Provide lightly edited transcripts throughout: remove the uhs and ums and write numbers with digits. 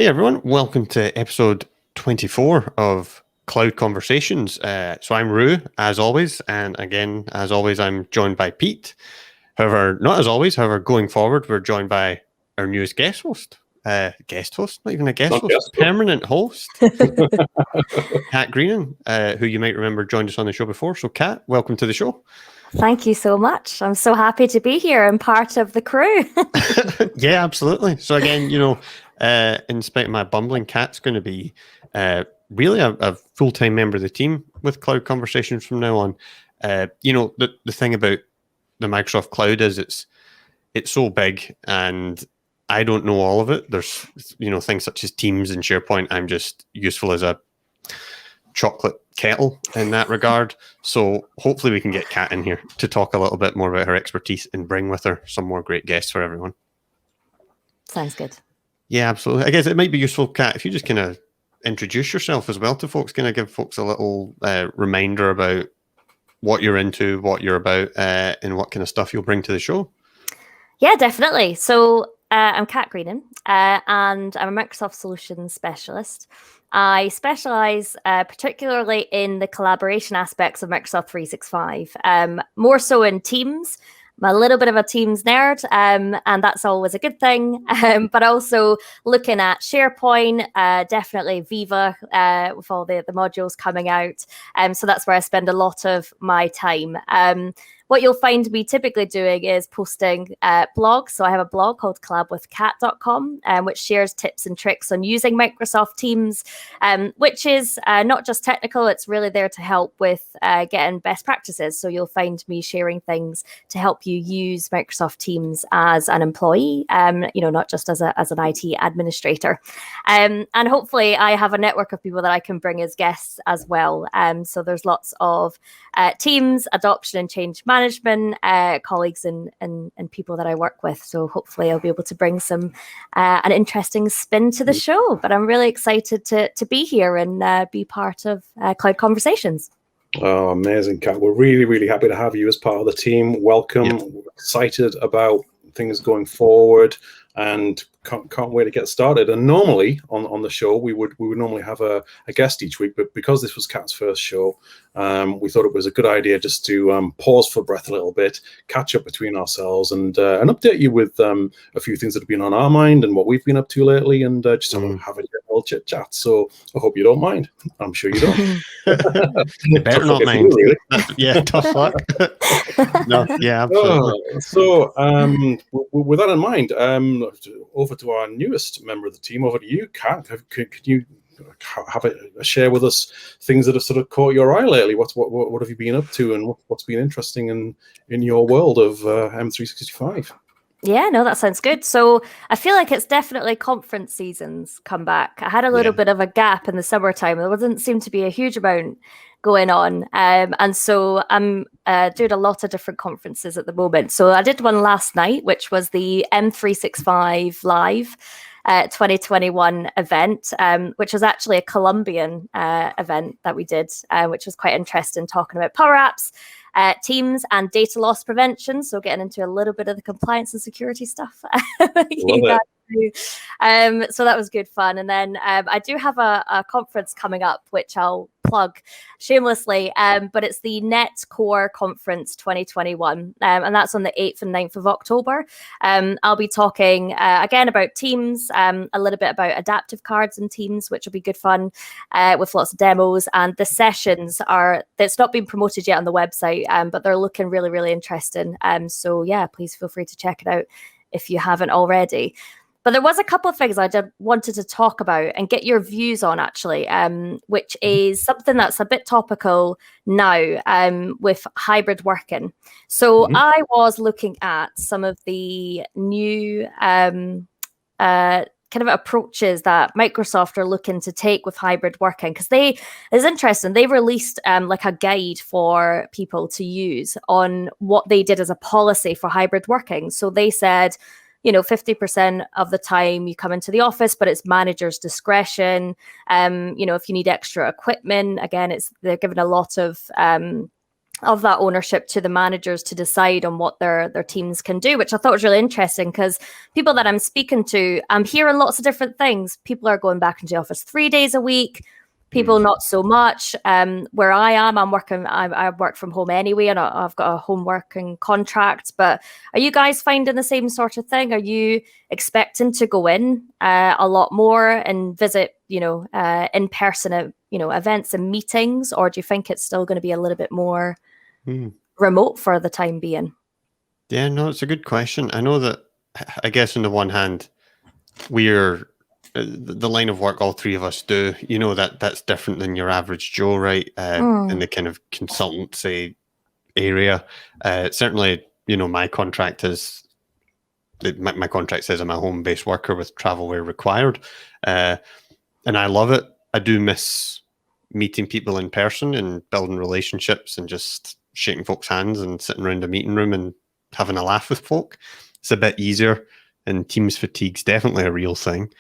Hey everyone, welcome to episode 24 of Cloud Conversations. So I'm Rue, as always, and again, as always, I'm joined by Pete. However, not as always, going forward, we're joined by our newest guest host. Not even a guest host, permanent host, Kat Greenan, who you might remember joined us on the show before. So Kat, welcome to the show. Thank you so much. I'm so happy to be here and part of the crew. Yeah, absolutely. So again, in spite of my bumbling, Kat's going to be really a full-time member of the team with Cloud Conversations from now on. The thing about the Microsoft Cloud is it's so big, and I don't know all of it. There's things such as Teams and SharePoint. I'm just useful as a chocolate kettle in that regard. So hopefully we can get Kat in here to talk a little bit more about her expertise and bring with her some more great guests for everyone. Sounds good. Yeah, absolutely. I guess it might be useful, Kat, if you just kind of introduce yourself as well to folks, kind of give folks a little reminder about what you're into, what you're about, and what kind of stuff you'll bring to the show. Yeah, definitely. So I'm Kat Greenan, and I'm a Microsoft Solutions Specialist. I specialize particularly in the collaboration aspects of Microsoft 365, more so in Teams. I'm a little bit of a Teams nerd, and that's always a good thing. But also looking at SharePoint, definitely Viva with all the modules coming out. So that's where I spend a lot of my time. What you'll find me typically doing is posting blogs. So I have a blog called collabwithkat.com, which shares tips and tricks on using Microsoft Teams, which is not just technical, it's really there to help with getting best practices. So you'll find me sharing things to help you use Microsoft Teams as an employee, not just as an IT administrator. And hopefully I have a network of people that I can bring as guests as well. So there's lots of Teams, adoption and change management, colleagues and people that I work with. So hopefully I'll be able to bring an interesting spin to the show. But I'm really excited to be here and be part of Cloud Conversations. Oh, amazing, Kat. We're really, really happy to have you as part of the team. Welcome. Yeah. We're excited about things going forward and can't wait to get started. And normally on the show, we would normally have a guest each week, but because this was Kat's first show, we thought it was a good idea just to pause for breath a little bit, catch up between ourselves, and update you with a few things that have been on our mind and what we've been up to lately, and just have a little chit chat. So I hope you don't mind. I'm sure you don't. You better not mind. You, really. Yeah, tough luck. No, yeah, absolutely. So with that in mind, over to our newest member of the team, over to you, Kat. Could you have a share with us things that have sort of caught your eye lately? What have you been up to, and what's been interesting in your world of M365? Yeah, no, that sounds good. So I feel like it's definitely conference seasons come back. I had a little bit of a gap in the summertime. There doesn't seem to be a huge amount going on. And so I'm doing a lot of different conferences at the moment. So I did one last night, which was the M365 Live 2021 event, which was actually a Colombian event that we did, which was quite interesting, talking about Power Apps, Teams, and data loss prevention. So getting into a little bit of the compliance and security stuff. So that was good fun. And then I do have a conference coming up, which I'll plug shamelessly, but it's the Net Core Conference 2021, and that's on the 8th and 9th of October. I'll be talking again about Teams, a little bit about adaptive cards in Teams, which will be good fun with lots of demos. And the sessions it's not been promoted yet on the website, but they're looking really, really interesting. So yeah, please feel free to check it out if you haven't already. But there was a couple of things I wanted to talk about and get your views on, actually, which is something that's a bit topical now with hybrid working. So I was looking at some of the new kind of approaches that Microsoft are looking to take with hybrid working, because it's interesting. They released like a guide for people to use on what they did as a policy for hybrid working. So they said, 50% of the time you come into the office, but it's manager's discretion. If you need extra equipment, again, they're given a lot of of that ownership to the managers to decide on what their teams can do, which I thought was really interesting, because people that I'm speaking to, I'm hearing lots of different things. People are going back into the office 3 days a week. People not so much. Where I am, I work from home anyway, and I've got a home working contract. But are you guys finding the same sort of thing? Are you expecting to go in a lot more and visit, in person, events and meetings, or do you think it's still going to be a little bit more remote for the time being? Yeah, no, it's a good question. I know that, I guess on the one hand, we're the line of work all three of us do, that's different than your average Joe, right? In the kind of consultancy area. Certainly, my contract is, my contract says I'm a home-based worker with travel where required. And I love it. I do miss meeting people in person and building relationships and just shaking folks' hands and sitting around a meeting room and having a laugh with folk. It's a bit easier, and Teams fatigue's definitely a real thing.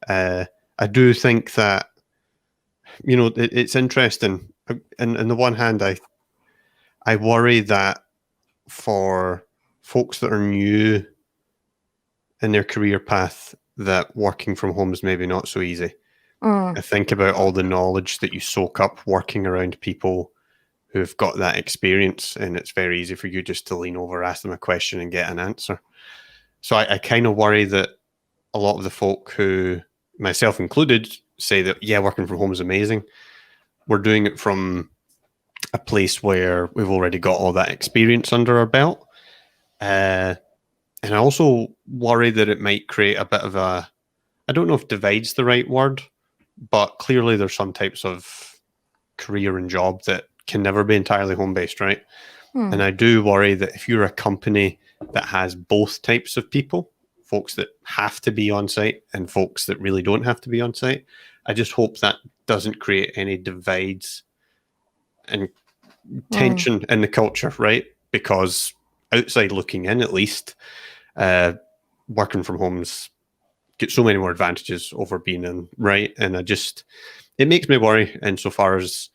I do think that, it's interesting. And on the one hand, I worry that for folks that are new in their career path, that working from home is maybe not so easy. I think about all the knowledge that you soak up working around people who've got that experience, and it's very easy for you just to lean over, ask them a question and get an answer. So I kind of worry that a lot of the folk who, myself included, say that, yeah, working from home is amazing. We're doing it from a place where we've already got all that experience under our belt. And I also worry that it might create a bit of a, I don't know if divide's the right word, but clearly there's some types of career and job that can never be entirely home-based, right? And I do worry that if you're a company that has both types of people, folks that have to be on site and folks that really don't have to be on site, I just hope that doesn't create any divides and tension in the culture, right? Because outside looking in, at least, working from home's get so many more advantages over being in, right? And it makes me worry insofar as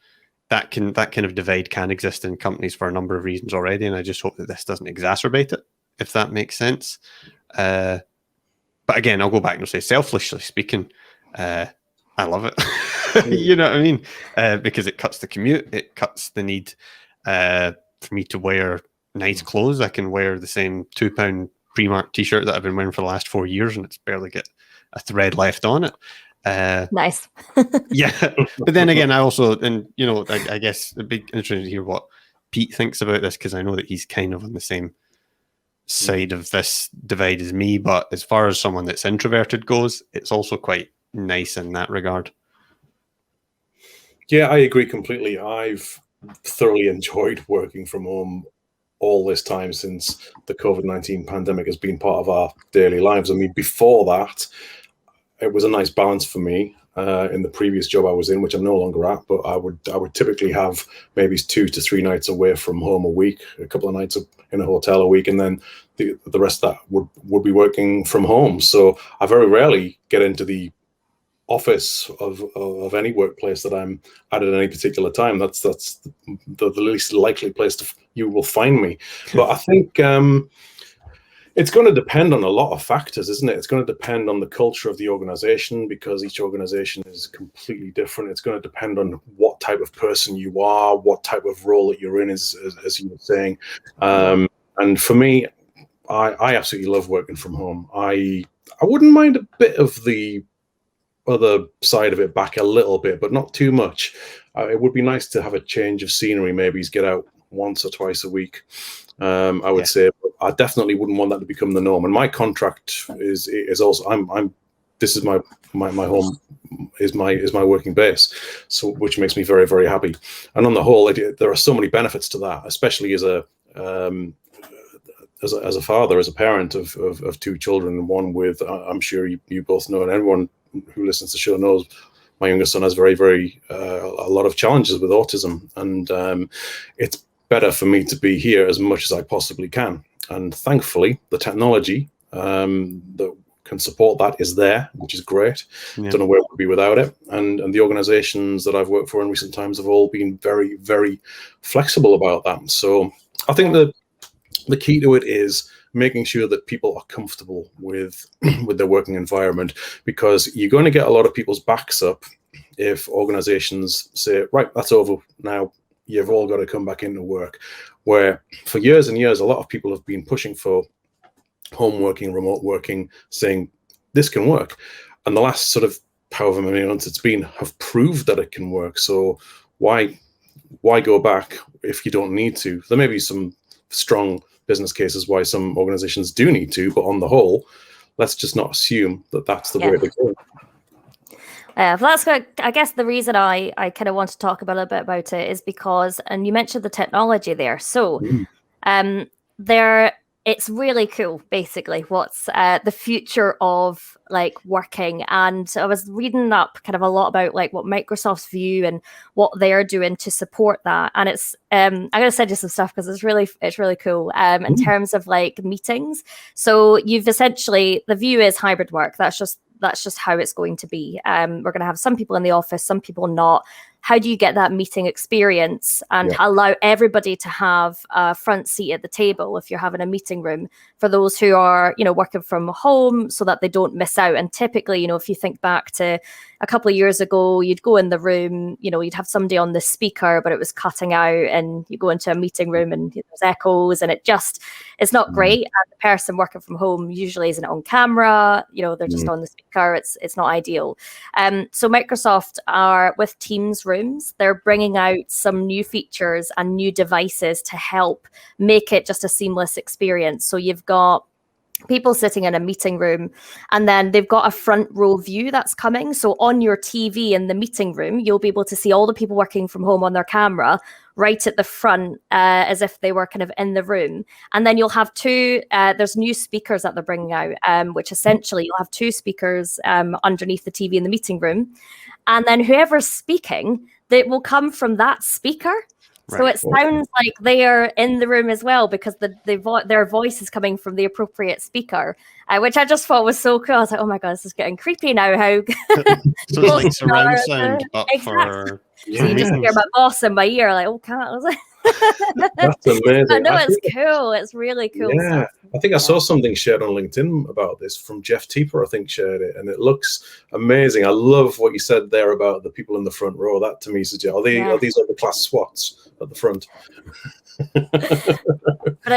that kind of divide can exist in companies for a number of reasons already, and I just hope that this doesn't exacerbate it, if that makes sense. But again, I'll go back and say, selfishly speaking, I love it. You know what I mean? Because it cuts the commute, it cuts the need for me to wear nice clothes. I can wear the same £2 Primark t-shirt that I've been wearing for the last 4 years, and it's barely got a thread left on it. Nice. Yeah, but then again, I also, and I guess it'd be interesting to hear what Pete thinks about this, because I know that he's kind of on the same side of this divide as me. But as far as someone that's introverted goes, it's also quite nice in that regard. Yeah, I agree completely. I've thoroughly enjoyed working from home all this time since the COVID-19 pandemic has been part of our daily lives. I mean, before that, it was a nice balance for me in the previous job I was in, which I'm no longer at, but I would typically have maybe 2 to 3 nights away from home a week, a couple of nights in a hotel a week, and then the rest of that would be working from home. So I very rarely get into the office of any workplace that I'm at any particular time. That's the least likely place you will find me. But I think it's going to depend on a lot of factors, isn't it? It's going to depend on the culture of the organization, because each organization is completely different. It's going to depend on what type of person you are, what type of role that you're in, as you were saying. And for me, I absolutely love working from home. I wouldn't mind a bit of the other side of it back a little bit, but not too much. It would be nice to have a change of scenery, maybe get out once or twice a week. I would say, but I definitely wouldn't want that to become the norm. And my contract is also, this is my home, is my working base, so which makes me very, very happy. And on the whole, there are so many benefits to that, especially as a father, as a parent of 2 children, one with, I'm sure you both know, and everyone who listens to the show knows, my youngest son has very, very a lot of challenges with autism, and it's better for me to be here as much as I possibly can. And thankfully, the technology that can support that is there, which is great. Yeah. Don't know where we'd be without it. And the organizations that I've worked for in recent times have all been very, very flexible about that. So I think that the key to it is making sure that people are comfortable with their working environment, because you're going to get a lot of people's backs up if organizations say, right, that's over now, you've all got to come back into work. Where for years and years, a lot of people have been pushing for home working, remote working, saying this can work. And the last sort of however many months it's been have proved that it can work. So why go back if you don't need to? There may be some strong business cases why some organizations do need to, but on the whole, let's just not assume that that's the way to go. That's good. I guess the reason I kind of want to talk a little bit about it is because, and you mentioned the technology there. So it's really cool, basically, what's the future of like working. And I was reading up kind of a lot about like what Microsoft's view and what they're doing to support that. And it's I'm going to send you some stuff because it's really cool in terms of like meetings. So you've essentially, the view is hybrid work. That's just how it's going to be. We're going to have some people in the office, some people not. How do you get that meeting experience and allow everybody to have a front seat at the table if you're having a meeting room for those who are, working from home, so that they don't miss out? And typically, if you think back to a couple of years ago, you'd go in the room, you'd have somebody on the speaker, but it was cutting out, and you go into a meeting room and there's echoes, and it's not great. And the person working from home usually isn't on camera, they're just on the speaker. It's not ideal. So Microsoft are with Teams rooms, they're bringing out some new features and new devices to help make it just a seamless experience. So you've got people sitting in a meeting room, and then they've got a front row view that's coming. So on your TV in the meeting room, you'll be able to see all the people working from home on their camera right at the front, as if they were kind of in the room. And then you'll have there's new speakers that they're bringing out, which essentially you'll have two speakers underneath the TV in the meeting room. And then whoever's speaking, that will come from that speaker. So it sounds like they are in the room as well, because their voice is coming from the appropriate speaker, which I just thought was so cool. I was like, oh my God, this is getting creepy now. How so it's like surround sound, but for so you just hear my boss in my ear, like, oh, Kat. I was like, that's amazing. I know, it's cool. It's really cool. Yeah, stuff. I think I saw something shared on LinkedIn about this from Jeff Teeper, I think, shared it, and it looks amazing. I love what you said there about the people in the front row. That to me suggests, are these the class SWATs at the front? But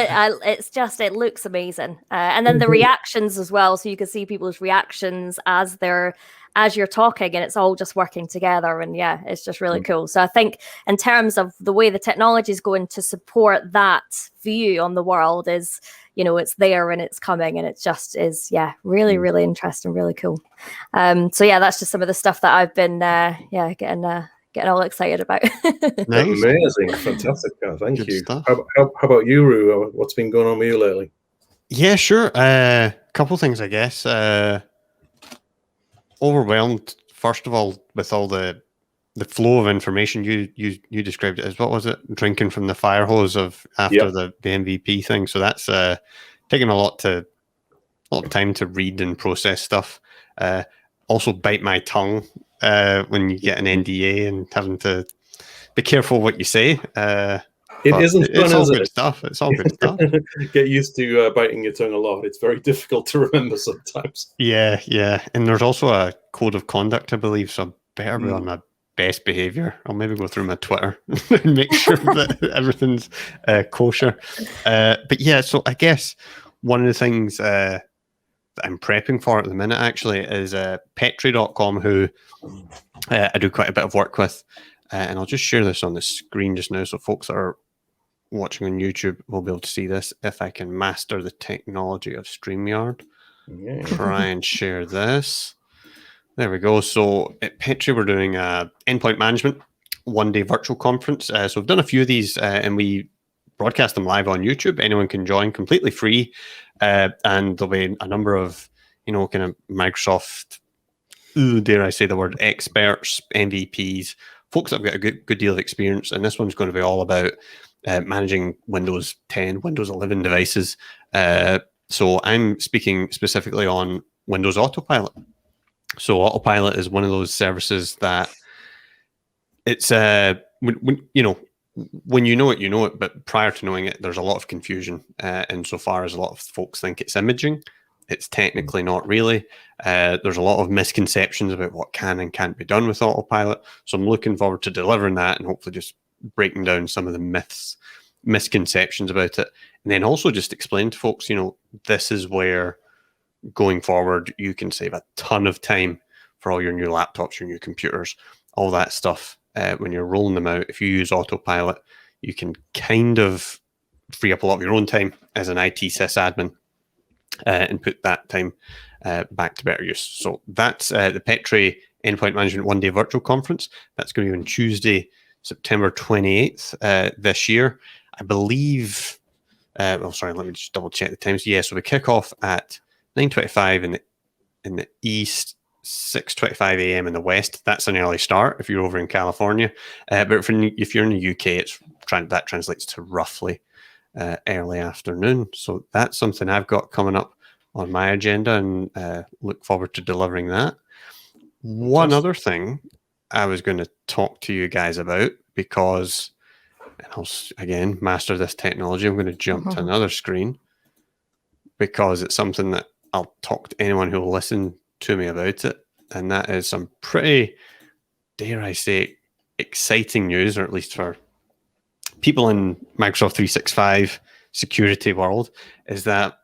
it looks amazing, and then the reactions as well, so you can see people's reactions as you're talking, and it's all just working together. And it's just really cool. So I think in terms of the way the technology is going to support that view on the world is, it's there and it's coming, and it just is really, really interesting, really cool. So that's just some of the stuff that I've been getting all excited about. Nice. Amazing, fantastic. Thank Good you. stuff. How about you, Roo? What's been going on with you lately? Yeah, sure. Couple things, I guess. Overwhelmed, first of all, with all the flow of information. You described it as, what was it? Drinking from the fire hose after the MVP thing. So that's taking a lot of time to read and process stuff. Also bite my tongue when you get an NDA and having to be careful what you say. It's all good stuff. It's all good stuff. Get used to biting your tongue a lot. It's very difficult to remember sometimes. Yeah. And there's also a code of conduct, I believe, so I better be on my best behavior. I'll maybe go through my Twitter and make sure that everything's kosher. But so I guess one of the things that I'm prepping for at the minute actually is Petri.com, who I do quite a bit of work with. And I'll just share this on the screen just now so folks that are watching on YouTube will be able to see this if I can master the technology of StreamYard. Yeah. Try and share this. There we go. So at Petri, we're doing Endpoint Management one-day virtual conference. So we've done a few of these and we broadcast them live on YouTube. Anyone can join completely free. And there'll be a number of, kind of Microsoft, dare I say the word, experts, MVPs, folks that have got a good deal of experience. And this one's going to be all about managing Windows 10, Windows 11 devices. So I'm speaking specifically on Windows Autopilot. So Autopilot is one of those services that it's when you know it, but prior to knowing it, there's a lot of confusion insofar as a lot of folks think it's imaging. It's technically not really. There's a lot of misconceptions about what can and can't be done with Autopilot. So I'm looking forward to delivering that and hopefully just breaking down some of the misconceptions about it. And then also just explain to folks, this is where going forward, you can save a ton of time for all your new laptops, your new computers, all that stuff. When you're rolling them out, if you use Autopilot, you can kind of free up a lot of your own time as an IT sysadmin and put that time back to better use. So that's the Petri Endpoint Management one-day virtual conference. That's going to be on Tuesday, September 28th this year. I believe, let me just double check the times. Yeah, so we kick off at 9:25 in the east, 6:25 a.m. in the west. That's an early start if you're over in California. But if you're in the UK, that translates to roughly early afternoon. So that's something I've got coming up on my agenda, and look forward to delivering that. One other thing I was going to talk to you guys about, because, and I'll again master this technology, I'm going to jump to another screen, because it's something that I'll talk to anyone who will listen to me about it. And that is some pretty, dare I say, exciting news, or at least for people in Microsoft 365 security world, is that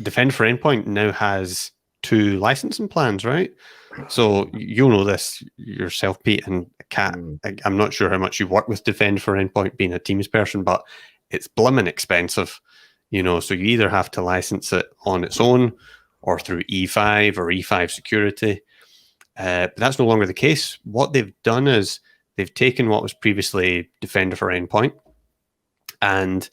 Defend for Endpoint now has 2 licensing plans, right? So you'll know this yourself, Pete and Kat. I'm not sure how much you work with Defend for Endpoint, being a Teams person, but it's blimmin' expensive. So you either have to license it on its own or through E5 or E5 security. But that's no longer the case. What they've done is they've taken what was previously Defender for Endpoint, and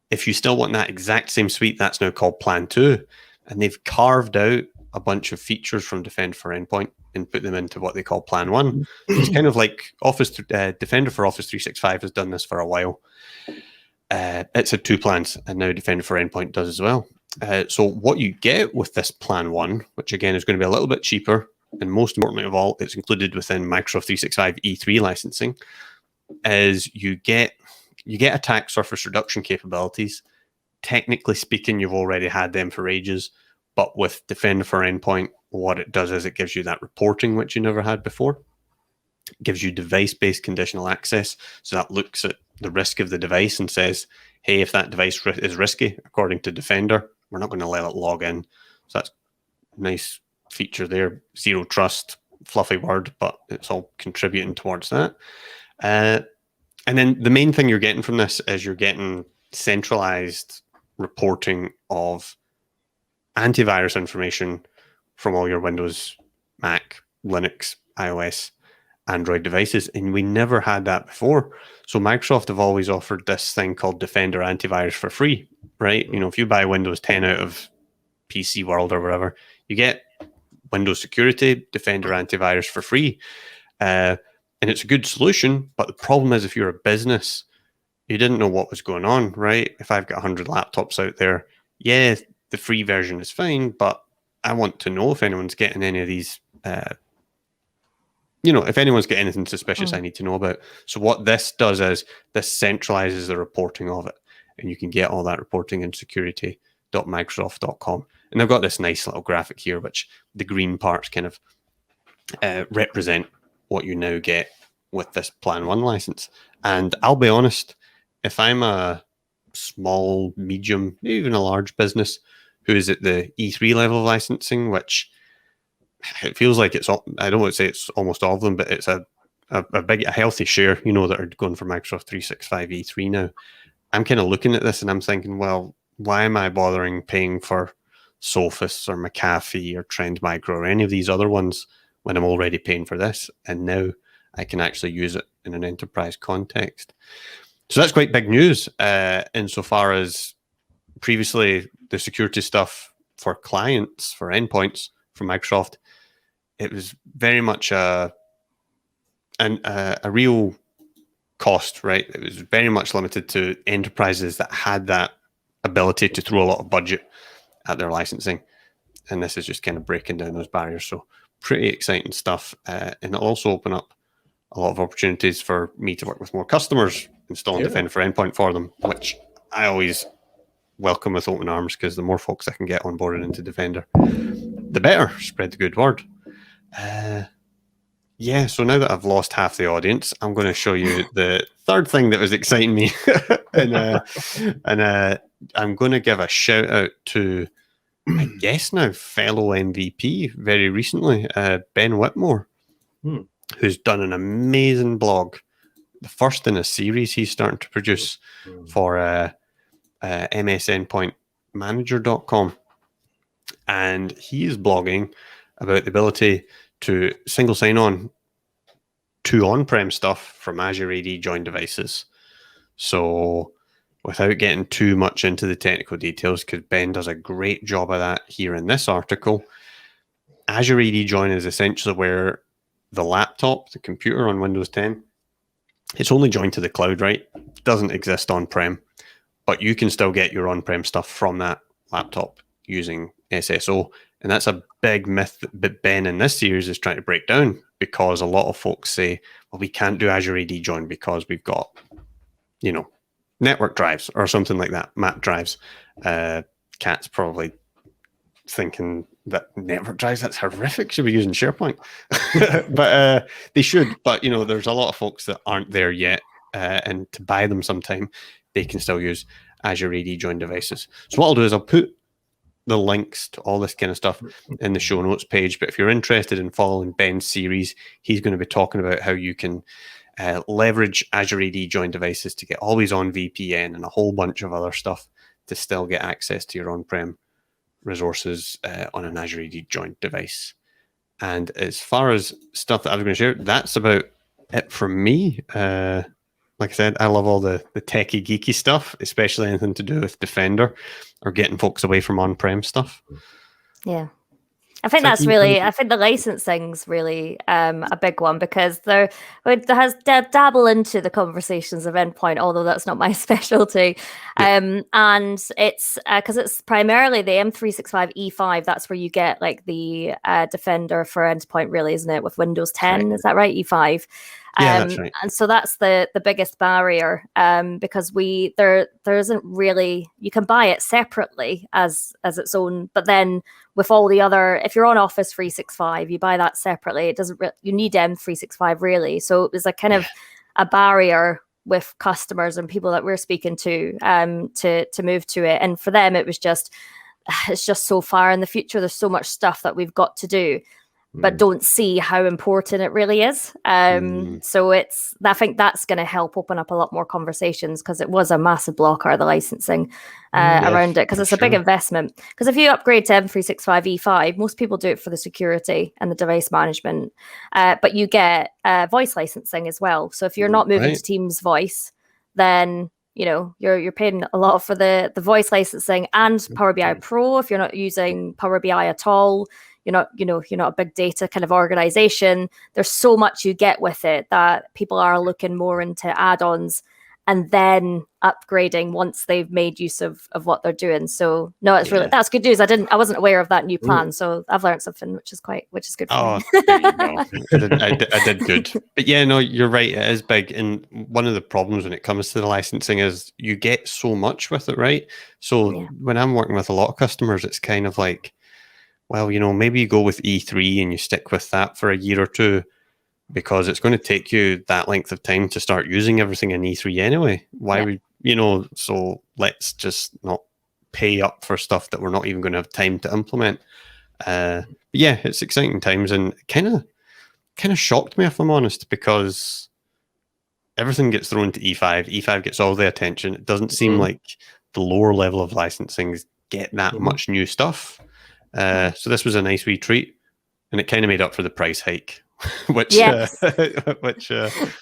if you still want that exact same suite, that's now called Plan 2. And they've carved out a bunch of features from Defender for Endpoint and put them into what they call Plan 1. It's kind of like Defender for Office 365 has done this for a while. It's had 2 plans, and now Defender for Endpoint does as well. So what you get with this Plan 1, which again is going to be a little bit cheaper, and most importantly of all, it's included within Microsoft 365 E3 licensing, is you get attack surface reduction capabilities. Technically speaking, you've already had them for ages, but with Defender for Endpoint, what it does is it gives you that reporting which you never had before. It gives you device-based conditional access, so that looks at the risk of the device and says, hey, if that device is risky, according to Defender, we're not going to let it log in. So that's a nice feature there. Zero trust, fluffy word, but it's all contributing towards that. And then the main thing you're getting from this is you're getting centralized reporting of antivirus information from all your Windows, Mac, Linux, iOS, Android devices. And we never had that before. So Microsoft have always offered this thing called Defender Antivirus for free, right? If you buy Windows 10 out of PC World or whatever, you get Windows Security, Defender Antivirus for free. And it's a good solution, but the problem is if you're a business, you didn't know what was going on, right? If I've got 100 laptops out there, yeah, the free version is fine, but I want to know if anyone's getting any of these, if anyone's got anything suspicious I need to know about. So what this does is this centralizes the reporting of it, and you can get all that reporting in security.microsoft.com. And I've got this nice little graphic here, which the green parts kind of represent what you now get with this Plan 1 license. And I'll be honest, if I'm a small, medium, even a large business who is at the E3 level of licensing, which it feels like I don't want to say it's almost all of them, but it's a healthy share, that are going for Microsoft 365 E3 now. I'm kind of looking at this and I'm thinking, well, why am I bothering paying for Sophos or McAfee or Trend Micro or any of these other ones when I'm already paying for this? And now I can actually use it in an enterprise context. So that's quite big news insofar as previously the security stuff for clients, for endpoints from Microsoft, it was very much a real cost, right? It was very much limited to enterprises that had that ability to throw a lot of budget at their licensing. And this is just kind of breaking down those barriers. So pretty exciting stuff. And it'll also open up a lot of opportunities for me to work with more customers, installing Defender for Endpoint for them, which I always welcome with open arms, because the more folks I can get onboarded into Defender, the better. Spread the good word. So now that I've lost half the audience, I'm going to show you the third thing that was exciting me. and I'm going to give a shout out to, I guess now, fellow MVP very recently, Ben Whitmore, who's done an amazing blog, the first in a series he's starting to produce for msendpointmanager.com. And he's blogging about the ability to single sign-on to on-prem stuff from Azure AD join devices. So without getting too much into the technical details, because Ben does a great job of that here in this article, Azure AD join is essentially where the laptop, the computer on Windows 10, it's only joined to the cloud, right? It doesn't exist on-prem, but you can still get your on-prem stuff from that laptop using SSO. And that's a big myth that Ben in this series is trying to break down, because a lot of folks say, well, we can't do Azure AD join because we've got, network drives or something like that, map drives. Kat's probably thinking that network drives, that's horrific. Should be using SharePoint. But they should. But, there's a lot of folks that aren't there yet. And to buy them sometime, they can still use Azure AD join devices. So what I'll do is I'll put the links to all this kind of stuff in the show notes page. But if you're interested in following Ben's series, he's going to be talking about how you can leverage Azure AD join devices to get always on VPN and a whole bunch of other stuff to still get access to your on-prem resources on an Azure AD joint device. And as far as stuff that I was going to share, that's about it from me. Like I said, I love all the techie, geeky stuff, especially anything to do with Defender or getting folks away from on-prem stuff. Yeah. I think that's really, I think the licensing's really a big one, because there has dabble into the conversations of endpoint, although that's not my specialty. And it's because it's primarily the M365 E5. That's where you get like the Defender for endpoint, really, isn't it? With Windows 10, right. Is that right? E5. Yeah, that's right. And so that's the biggest barrier, because there isn't really, you can buy it separately as its own, but then with all the other, if you're on Office 365, you buy that separately. It doesn't you need M365 really. So it was a kind of a barrier with customers and people that we're speaking to move to it. And for them, it's just so far in the future. There's so much stuff that we've got to do, but don't see how important it really is. So I think that's going to help open up a lot more conversations, because it was a massive blocker, the licensing around it, because it's a big investment. Because if you upgrade to M365 E5, most people do it for the security and the device management, but you get voice licensing as well. So if you're not moving to Teams voice, then you're paying a lot for the voice licensing and Power BI Pro. If you're not using Power BI at all, you're not a big data kind of organization. There's so much you get with it that people are looking more into add-ons and then upgrading once they've made use of what they're doing. So no, it's really, that's good news. I wasn't aware of that new plan, so I've learned something, which is good for me. There you go. I did good. But yeah, no, you're right. It is big. And one of the problems when it comes to the licensing is you get so much with it, right? So when I'm working with a lot of customers, it's kind of like, well, maybe you go with E3 and you stick with that for a year or two, because it's going to take you that length of time to start using everything in E3 anyway. Why would, so let's just not pay up for stuff that we're not even going to have time to implement. But yeah, it's exciting times, and kind of shocked me, if I'm honest, because everything gets thrown to E5. E5 gets all the attention. It doesn't seem like the lower level of licensing get that much new stuff. So this was a nice wee treat, and it kind of made up for the price hike, which we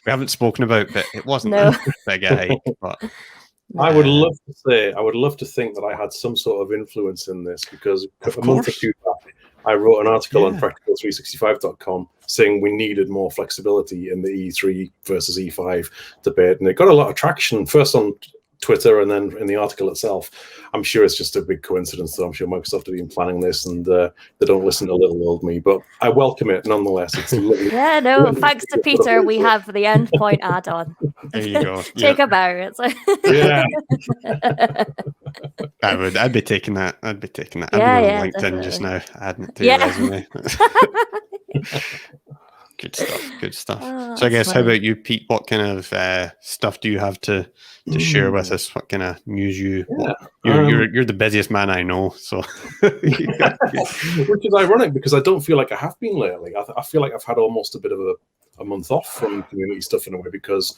haven't spoken about, but it wasn't that big a hike. But I would love to think that I had some sort of influence in this, because a month or two back, I wrote an article on practical365.com saying we needed more flexibility in the E3 versus E5 debate, and it got a lot of traction. First on Twitter and then in the article itself. I'm sure it's just a big coincidence, though. I'm sure Microsoft have been planning this and they don't listen to little old me, but I welcome it nonetheless. It's lovely. Yeah, no, thanks to Peter, we have the Endpoint add-on. There you go. Take a bow. It's like Yeah. I'd be taking that. I'd be taking that. Yeah, I'm yeah, on LinkedIn definitely. just now, adding it to Yeah. your resume. Good stuff. Good stuff. Oh, So I guess, that's how funny. about you, Pete? What kind of stuff do you have to share with us? What kind of news you? You're the busiest man I know. So, which is ironic because I don't feel like I have been lately. I feel like I've had almost a bit of a month off from community stuff in a way, because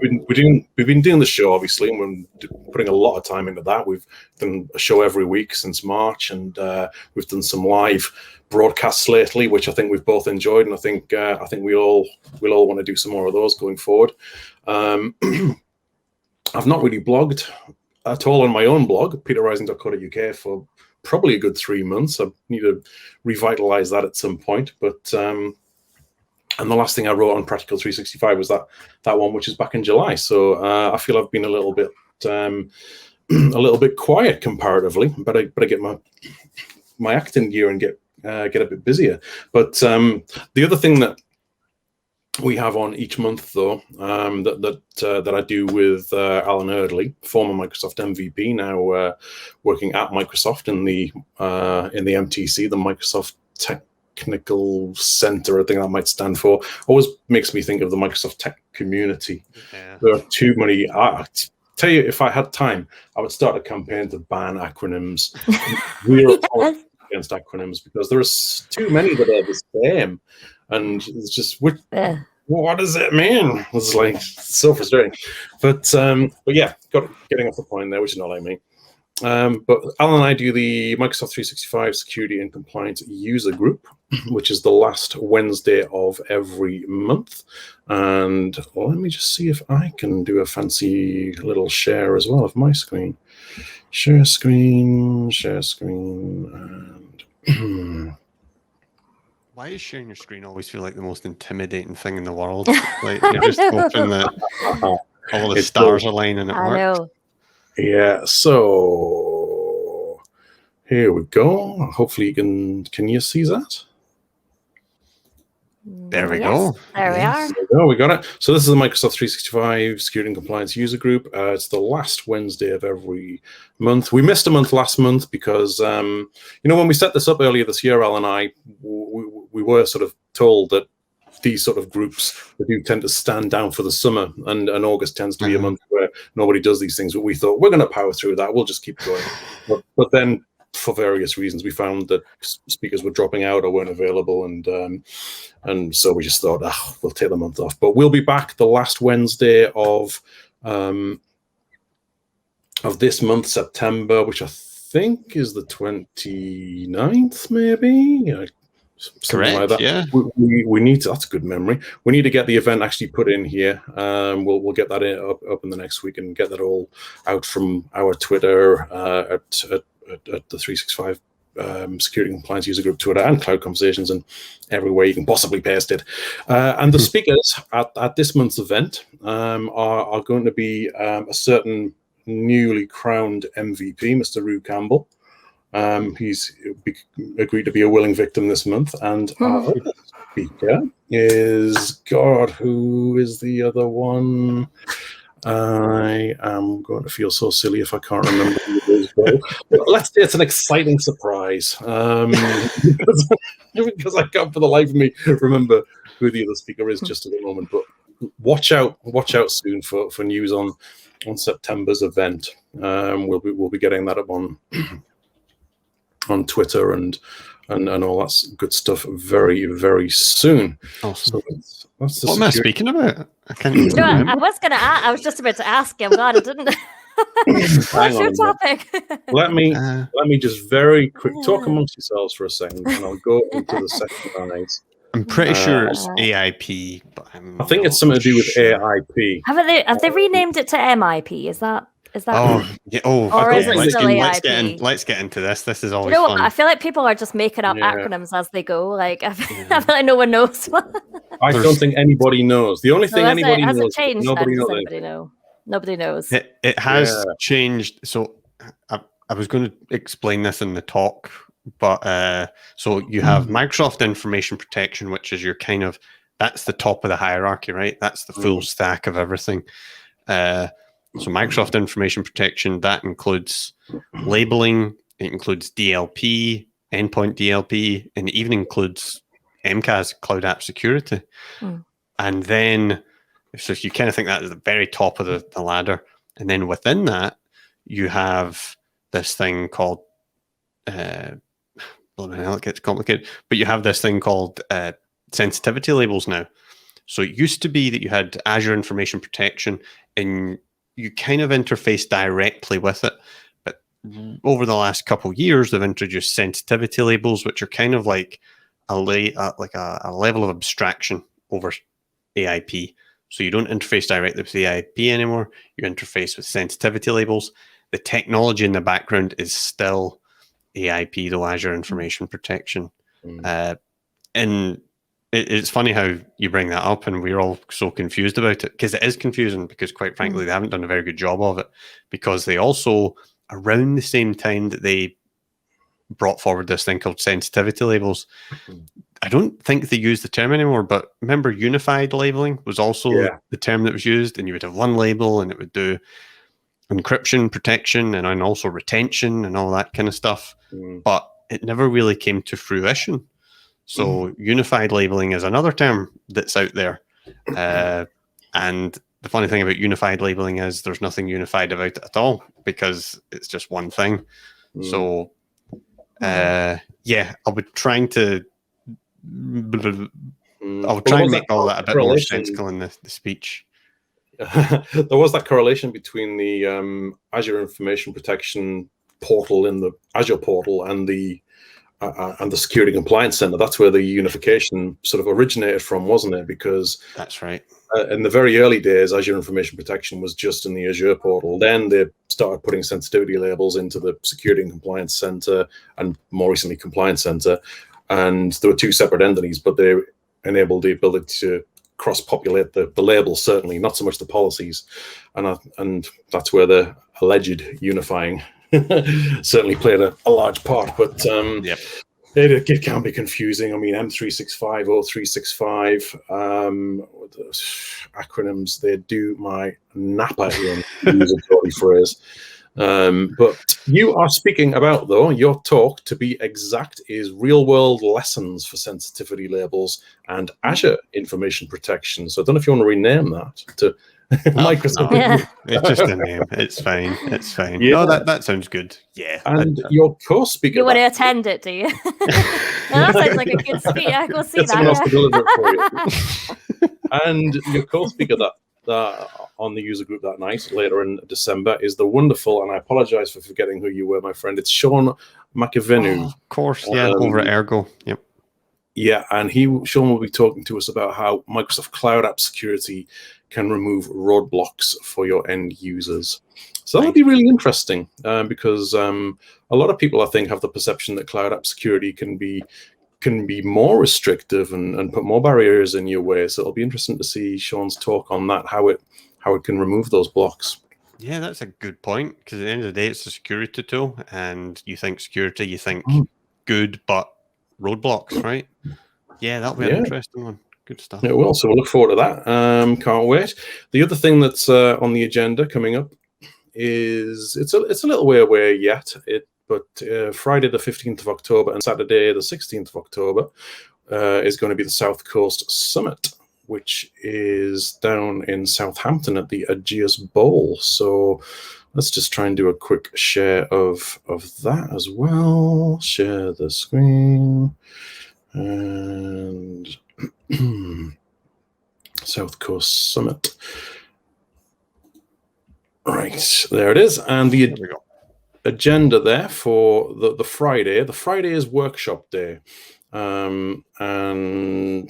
we've been doing the show, obviously, and we're putting a lot of time into that. We've done a show every week since March, and we've done some live broadcasts lately, which I think we've both enjoyed, and I think we'll all want to do some more of those going forward. I've not really blogged at all on my own blog, peterrising.co.uk, for probably a good 3 months. I need to revitalize that at some point, but and the last thing I wrote on Practical 365 was that one, which is back in July. So I feel I've been a little bit quiet comparatively, but I get my acting gear and get a bit busier. But the other thing that we have on each month, though, that I do with Alan Eardley, former Microsoft MVP, now working at Microsoft in the MTC, the Microsoft Technical Center, I think that might stand for. Always makes me think of the Microsoft Tech Community. Yeah. There are too many. I tell you, if I had time, I would start a campaign to ban acronyms. We're against acronyms because there are too many that are the same, and it's just what does it mean? It's like so frustrating. But yeah, getting off the point there, which is not like me. But Alan and I do the Microsoft 365 Security and Compliance User Group, which is the last Wednesday of every month. And let me just see if I can do a fancy little share as well of my screen. Share screen, and why does sharing your screen always feel like the most intimidating thing in the world? Like you're just hoping that all the stars align and it works. Know. Yeah, so here we go. Hopefully you can you see that? There we go. There we are. There we go. We got it. So this is the Microsoft 365 Security and Compliance User Group. It's the last Wednesday of every month. We missed a month last month because, when we set this up earlier this year, Al and I, we were sort of told that these sort of groups do tend to stand down for the summer, and August tends to be a month where nobody does these things. But we thought we're going to power through that. We'll just keep going. But then, for various reasons, we found that speakers were dropping out or weren't available, and so we just thought, we'll take the month off. But we'll be back the last Wednesday of this month, September, which I think is the 29th, maybe. Something Correct, like that. Yeah. We need to. That's a good memory. We need to get the event actually put in here. We'll get that up in the next week and get that all out from our Twitter at the 365 Security and Compliance User Group Twitter and Cloud Conversations and everywhere you can possibly paste it. And the speakers at this month's event are going to be a certain newly crowned MVP, Mr. Rue Campbell. He's agreed to be a willing victim this month, and our other speaker is who is the other one? I am going to feel so silly if I can't remember who it is. But let's say it's an exciting surprise because I can't for the life of me remember who the other speaker is just at the moment. But watch out soon for news on September's event. We'll be getting that up on Twitter and all that good stuff very, very soon. Awesome. So that's what am I speaking about? I can't even remember. I was just about to ask him. God, I didn't. What's your topic? Let me just very quick talk amongst yourselves for a second, and I'll go into the second eyes. I'm pretty sure it's AIP, but I think it's something to do with AIP. Have they renamed it to MIP? Is that? Oh, yeah. Or is it still AIP? Let's get into this. This is always fun. I feel like people are just making up acronyms as they go. Like I feel like no one knows. I don't think anybody knows. The only thing anybody knows, changed, nobody knows. Anybody know? Nobody knows. It has changed. So I was going to explain this in the talk, but so you have Microsoft Information Protection, which is your kind of, that's the top of the hierarchy, right? That's the full stack of everything. So Microsoft Information Protection, that includes labeling, it includes DLP, endpoint DLP, and it even includes MCAS, Cloud App Security. And then, so if you kind of think that is the very top of the ladder, and then within that, you have this thing called, it gets complicated, but you have this thing called sensitivity labels now. So it used to be that you had Azure Information Protection and you kind of interface directly with it. But over the last couple of years, they've introduced sensitivity labels, which are kind of like a level of abstraction over AIP. So you don't interface directly with the AIP anymore. You interface with sensitivity labels. The technology in the background is still AIP, though, Azure Information Protection. And it's funny how you bring that up, and we're all so confused about it, because it is confusing, because quite frankly, they haven't done a very good job of it, because they also, around the same time that they brought forward this thing called sensitivity labels, I don't think they use the term anymore, but remember unified labeling was also the term that was used, and you would have one label and it would do encryption, protection, and also retention and all that kind of stuff. But it never really came to fruition. So unified labeling is another term that's out there. And the funny thing about unified labeling is there's nothing unified about it at all, because it's just one thing. So I'll be trying to make all that a bit more sensible in the speech. There was that correlation between the Azure Information Protection portal in the Azure portal and the Security Compliance Center. That's where the unification sort of originated from, wasn't it? Because that's right. In the very early days, Azure Information Protection was just in the Azure portal. Then they started putting sensitivity labels into the Security and Compliance Center, and more recently Compliance Center. And there were two separate entities, but they enabled the ability to cross-populate the labels, certainly, not so much the policies. And that's where the alleged unifying certainly played a large part. But it can be confusing. I mean, M365, O365, acronyms, they do my napper in use a Geordie phrase. But you are speaking about, though, your talk, to be exact, is real-world lessons for sensitivity labels and Azure Information Protection. So I don't know if you want to rename that to Microsoft. No. It's just a name. It's fine. It's fine. Yeah. No, that sounds good. Yeah. And your co-speaker. You want to attend it, do you? That sounds like a good speech. I go see that. Someone else to deliver it for you. And your co-speaker that on the user group that night, later in December, is the wonderful, and I apologize for forgetting who you were, my friend. It's Sean McAvenu. Of course, over at Ergo. Yep. Yeah, and Sean will be talking to us about how Microsoft Cloud App Security can remove roadblocks for your end users. So that'll be really interesting, because a lot of people, I think, have the perception that Cloud App Security can be more restrictive and put more barriers in your way. So it'll be interesting to see Sean's talk on that, how it can remove those blocks. Yeah, that's a good point, because at the end of the day, it's a security tool, and you think security, you think good, but roadblocks, right? Yeah, that'll be an interesting one. Good stuff. It will. So we'll look forward to that. Can't wait. The other thing that's on the agenda coming up is it's a little way away yet. But Friday the 15th of October and Saturday the 16th of October is going to be the South Coast Summit, which is down in Southampton at the Adjoin Bowl. So let's just try and do a quick share of that as well. Share the screen. And South Coast Summit. Right, there it is. And the agenda there for the Friday. The Friday is workshop day. And I'm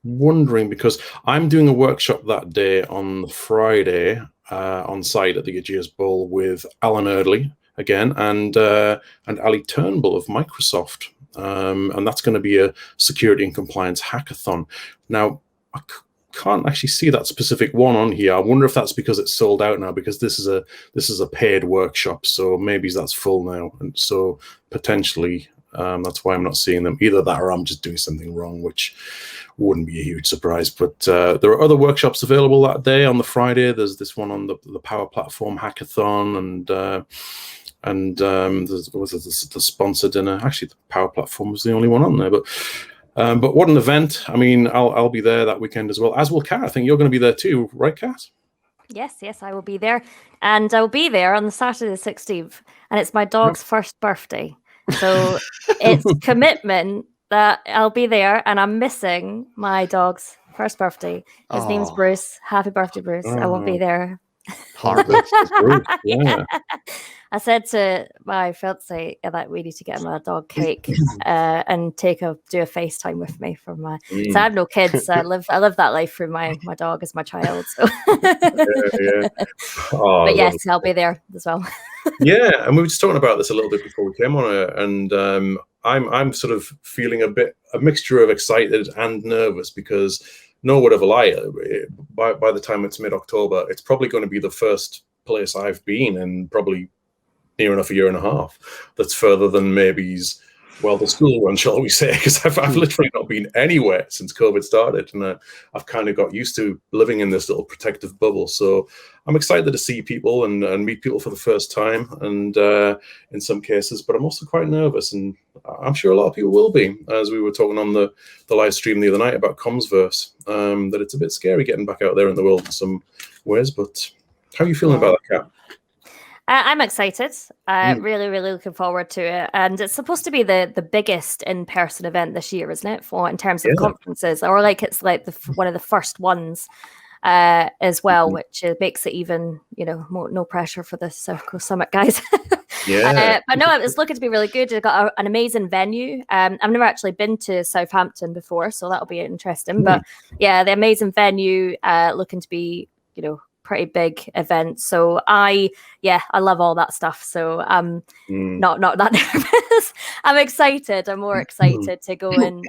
wondering, because I'm doing a workshop that day on the Friday on site at the Adjoin Bowl with Alan Eardley again and Ali Turnbull of Microsoft. And that's going to be a security and compliance hackathon. Now, can't actually see that specific one on here. I wonder if that's because it's sold out now, because this is a paid workshop, so maybe that's full now, and so potentially that's why I'm not seeing them. Either that, or I'm just doing something wrong, which wouldn't be a huge surprise. But there are other workshops available that day on the Friday. There's this one on the Power Platform Hackathon, and the sponsor dinner. Actually, the Power Platform was the only one on there, but what an event. I mean, I'll be there that weekend as well, as will Kat. I think you're going to be there too, right, Kat? Yes, I will be there. And I will be there on the Saturday the 16th. And it's my dog's first birthday. So it's commitment that I'll be there, and I'm missing my dog's first birthday. His name's Bruce. Happy birthday, Bruce. I won't be there. Yeah. I said to my fiance that we need to get him a dog cake and do a FaceTime with me for my. So I have no kids. So I live that life through my dog as my child. So. Yeah. Oh, but yes, I'll be there as well. Yeah, and we were just talking about this a little bit before we came on it, and I'm sort of feeling a mixture of excited and nervous, because no word of a lie, by the time it's mid-October, it's probably going to be the first place I've been in probably near enough a year and a half that's further than maybe's, well, the school one, shall we say, because I've literally not been anywhere since COVID started, and I've kind of got used to living in this little protective bubble. So I'm excited to see people and meet people for the first time, and in some cases, but I'm also quite nervous, and I'm sure a lot of people will be, as we were talking on the live stream the other night about Commsverse, that it's a bit scary getting back out there in the world in some ways. But how are you feeling about that, Kat? I'm excited. Really, really looking forward to it. And it's supposed to be the biggest in-person event this year, isn't it? In terms of conferences, or it's like one of the first ones as well, which makes it even, no pressure for the South Coast Summit guys. But no, it's looking to be really good. They've got an amazing venue. I've never actually been to Southampton before, so that'll be interesting. But yeah, the amazing venue, looking to be, pretty big event. So I love all that stuff. So I'm not that nervous. I'm excited. I'm more excited to go and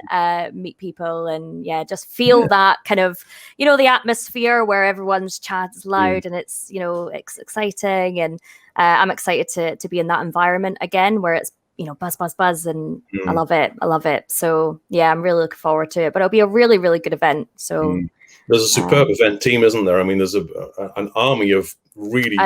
meet people and just feel that kind of, the atmosphere where everyone's chat's loud and it's, it's exciting. And I'm excited to be in that environment again where it's, buzz. And I love it. So yeah, I'm really looking forward to it, but it'll be a really, really good event. So there's a superb event team, isn't there? I mean, there's an army of really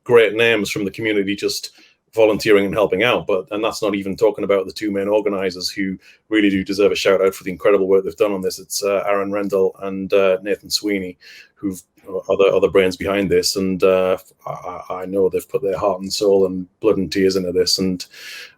great names from the community just volunteering and helping out. And that's not even talking about the two main organizers who really do deserve a shout out for the incredible work they've done on this. It's Aaron Rendell and Nathan Sweeney, who've other brains behind this, and I know they've put their heart and soul and blood and tears into this, and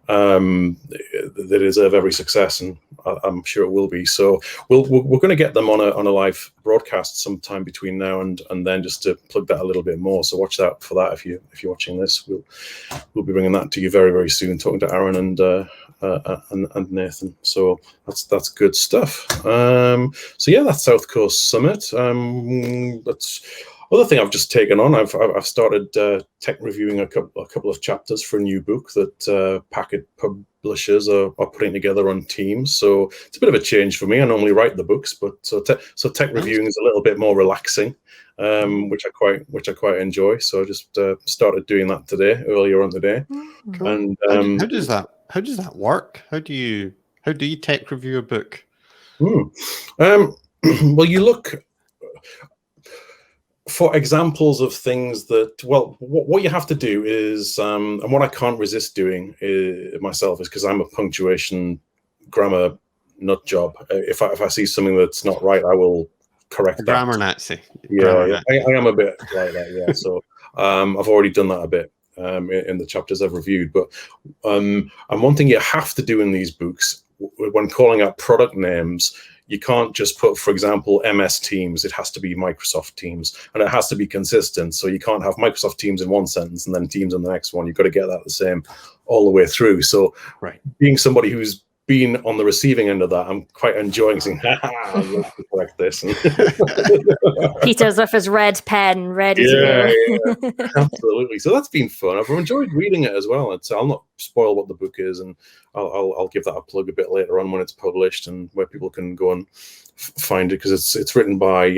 they deserve every success, and I'm sure it will be. So we're going to get them on a live broadcast sometime between now and then, just to plug that a little bit more. So watch out for that if you're watching this. We'll be bringing that to you very, very soon. Talking to Aaron and Nathan. So that's good stuff. So yeah, that's South Coast Summit. That's other thing I've just taken on. I've started tech reviewing a couple of chapters for a new book that Packet publishers are putting together on Teams. So it's a bit of a change for me. I normally write the books, but so tech reviewing is a little bit more relaxing, which I quite enjoy. So I just started doing that today, earlier on today. Cool. And how does that work? How do you tech review a book? Well, you look for examples of things that, well, what you have to do is, and what I can't resist doing myself is, because I'm a punctuation grammar nut job. If I see something that's not right, I will correct that. Grammar Nazi. I am a bit like that. Yeah. So I've already done that a bit in the chapters I've reviewed. But and one thing you have to do in these books when calling out product names, you can't just put, for example, MS Teams. It has to be Microsoft Teams, and it has to be consistent. So you can't have Microsoft Teams in one sentence and then Teams in the next one. You've got to get that the same all the way through. So being somebody who's been on the receiving end of that, I'm quite enjoying saying, I'd love to correct this. Peter's with his red pen, ready to go. Yeah, absolutely. So that's been fun. I've enjoyed reading it as well. I'll not spoil what the book is, and I'll give that a plug a bit later on when it's published and where people can go and find it, because it's written by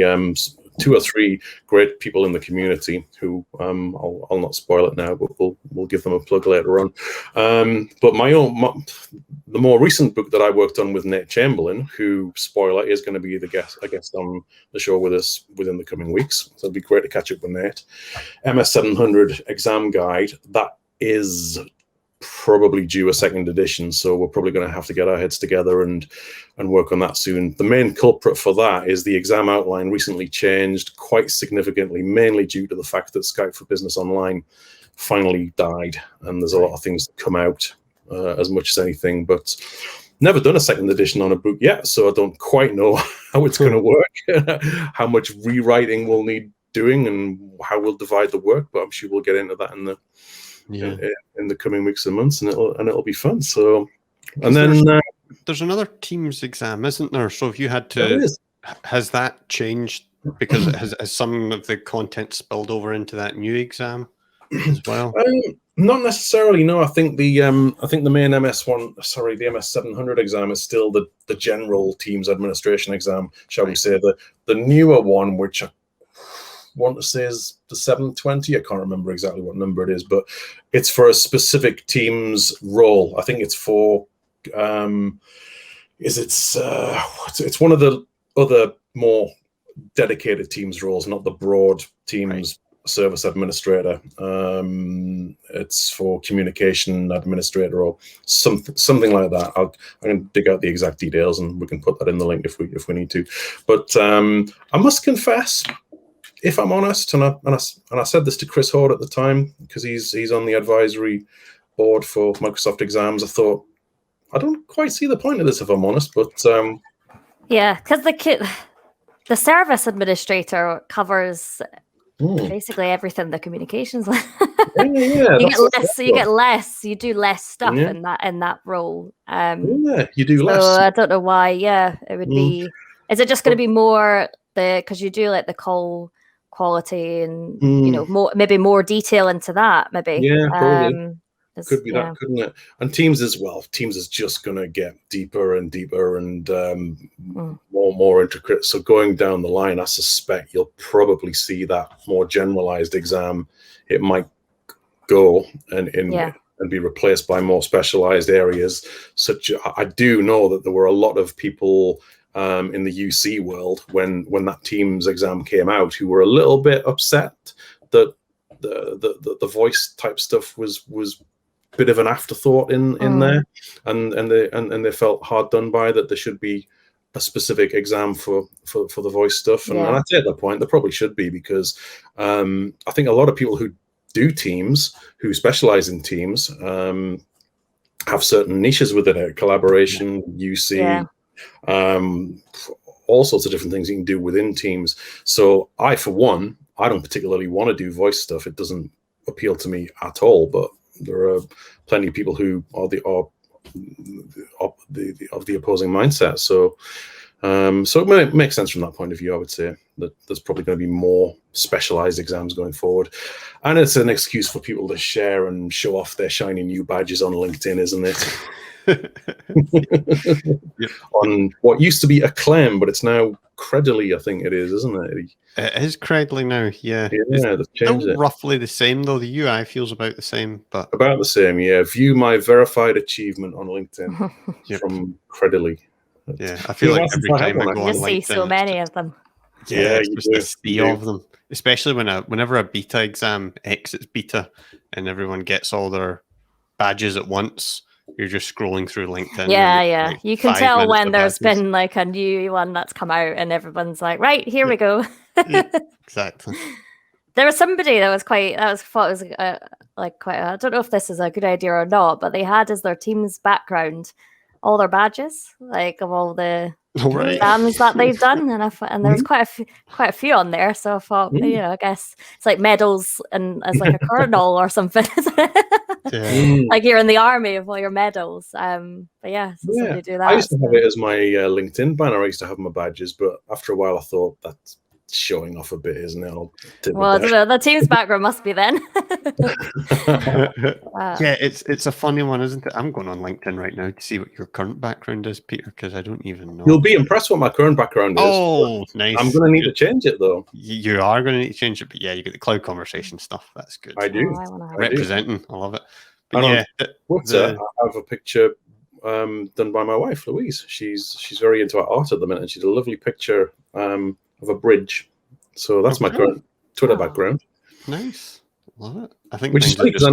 2 or 3 great people in the community who I'll not spoil it now, but we'll give them a plug later on. But the more recent book that I worked on with Nate Chamberlain, who, spoiler, is going to be a guest on the show with us within the coming weeks. So it'll be great to catch up with Nate. MS700 Exam Guide, that is probably due a 2nd edition, so we're probably going to have to get our heads together and work on that soon. The main culprit for that is the exam outline recently changed quite significantly, mainly due to the fact that Skype for Business Online finally died, and there's a lot of things that come out as much as anything, but never done a 2nd edition on a book yet, so I don't quite know how it's going to work, how much rewriting we'll need doing, and how we'll divide the work, but I'm sure we'll get into that in the coming weeks and months, and it'll be fun. So, and then there's another Teams exam, isn't there? So if you had to, has that changed because it has some of the content spilled over into that new exam as well? Not necessarily. No, I think the main the MS700 exam is still the general Teams administration exam, shall we say. The newer one, which I want to say is the 720. I can't remember exactly what number it is, but it's for a specific Teams role. I think it's for it's one of the other more dedicated Teams roles, not the broad Teams service administrator. It's for communication administrator or something like that. I'm going to dig out the exact details, and we can put that in the link if we need to. But I must confess, if I'm honest, and I said this to Chris Hord at the time, because he's on the advisory board for Microsoft exams, I thought, I don't quite see the point of this, if I'm honest. But yeah, because the service administrator covers basically everything the communications. You do less stuff in that role. You do less. So I don't know why. Yeah, it would be. Is it just going to be more because you do like the call quality and more detail into that maybe? Yeah, probably. Could be that, couldn't it? And Teams as well. Teams is just going to get deeper and deeper and more intricate. So going down the line, I suspect you'll probably see that more generalized exam. It might go and be replaced by more specialized areas. I do know that there were a lot of people in the UC world when that Teams exam came out who were a little bit upset that the voice type stuff was a bit of an afterthought in there, and they felt hard done by that. There should be a specific exam for the voice stuff, and I'd say at that point there probably should be, because I think a lot of people who do Teams, who specialize in Teams, have certain niches within it: collaboration, UC, all sorts of different things you can do within Teams. So I, for one, I don't particularly want to do voice stuff. It doesn't appeal to me at all, but there are plenty of people who are of the opposing mindset. So it makes sense from that point of view. I would say that there's probably going to be more specialized exams going forward, and it's an excuse for people to share and show off their shiny new badges on LinkedIn, isn't it? On what used to be Acclaim, but it's now Credly, I think it is, isn't it? It is Credly now, yeah. They've changed it. Roughly the same, though. The UI feels about the same, but about the same, yeah. View my verified achievement on LinkedIn from Credly. Yeah, I feel like every time I go on LinkedIn, see so many of them. Yeah, it's just a sea of them. Especially whenever a beta exam exits beta and everyone gets all their badges at once. You're just scrolling through LinkedIn. Yeah. Like you can tell when there's been like a new one that's come out and everyone's like, right, here we go. Exactly. There was somebody that was quite, I don't know if this is a good idea or not, but they had as their team's background all their badges, like of all the exams that they've done, and there was quite a few on there. So I thought, I guess it's like medals and as like a colonel or something, like you're in the army of all your medals. But somebody do that. I used to have it as my LinkedIn banner. I used to have my badges, but after a while, I thought that's showing off a bit, isn't it? Well, I don't know. The team's background must be then. Wow. Yeah, it's a funny one, isn't it? I'm going on LinkedIn right now to see what your current background is, Peter, because I don't even know. You'll be impressed what my current background is. Oh, nice. I'm going to need to change it, though. You are going to need to change it, but yeah, you get the cloud conversation stuff. That's good. I do. Representing. I love it. But yeah, I have a picture done by my wife, Louise. She's very into art at the minute, and she did a lovely picture of a bridge. So that's my current Twitter background. Nice, love it. I think, which is funny because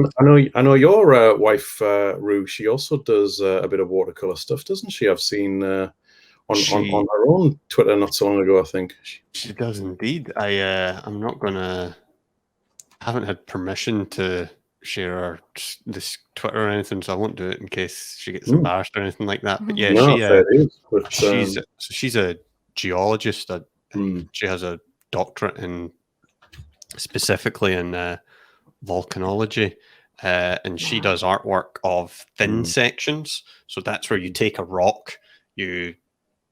I know your wife, Rue. She also does a bit of watercolor stuff, doesn't she? I've seen on her own Twitter not so long ago. I think she does indeed. I'm not gonna. Haven't had permission to share this Twitter or anything, so I won't do it in case she gets embarrassed or anything like that. But yeah, she's a geologist. She has a doctorate in specifically in volcanology, and she does artwork of thin sections. So that's where you take a rock, you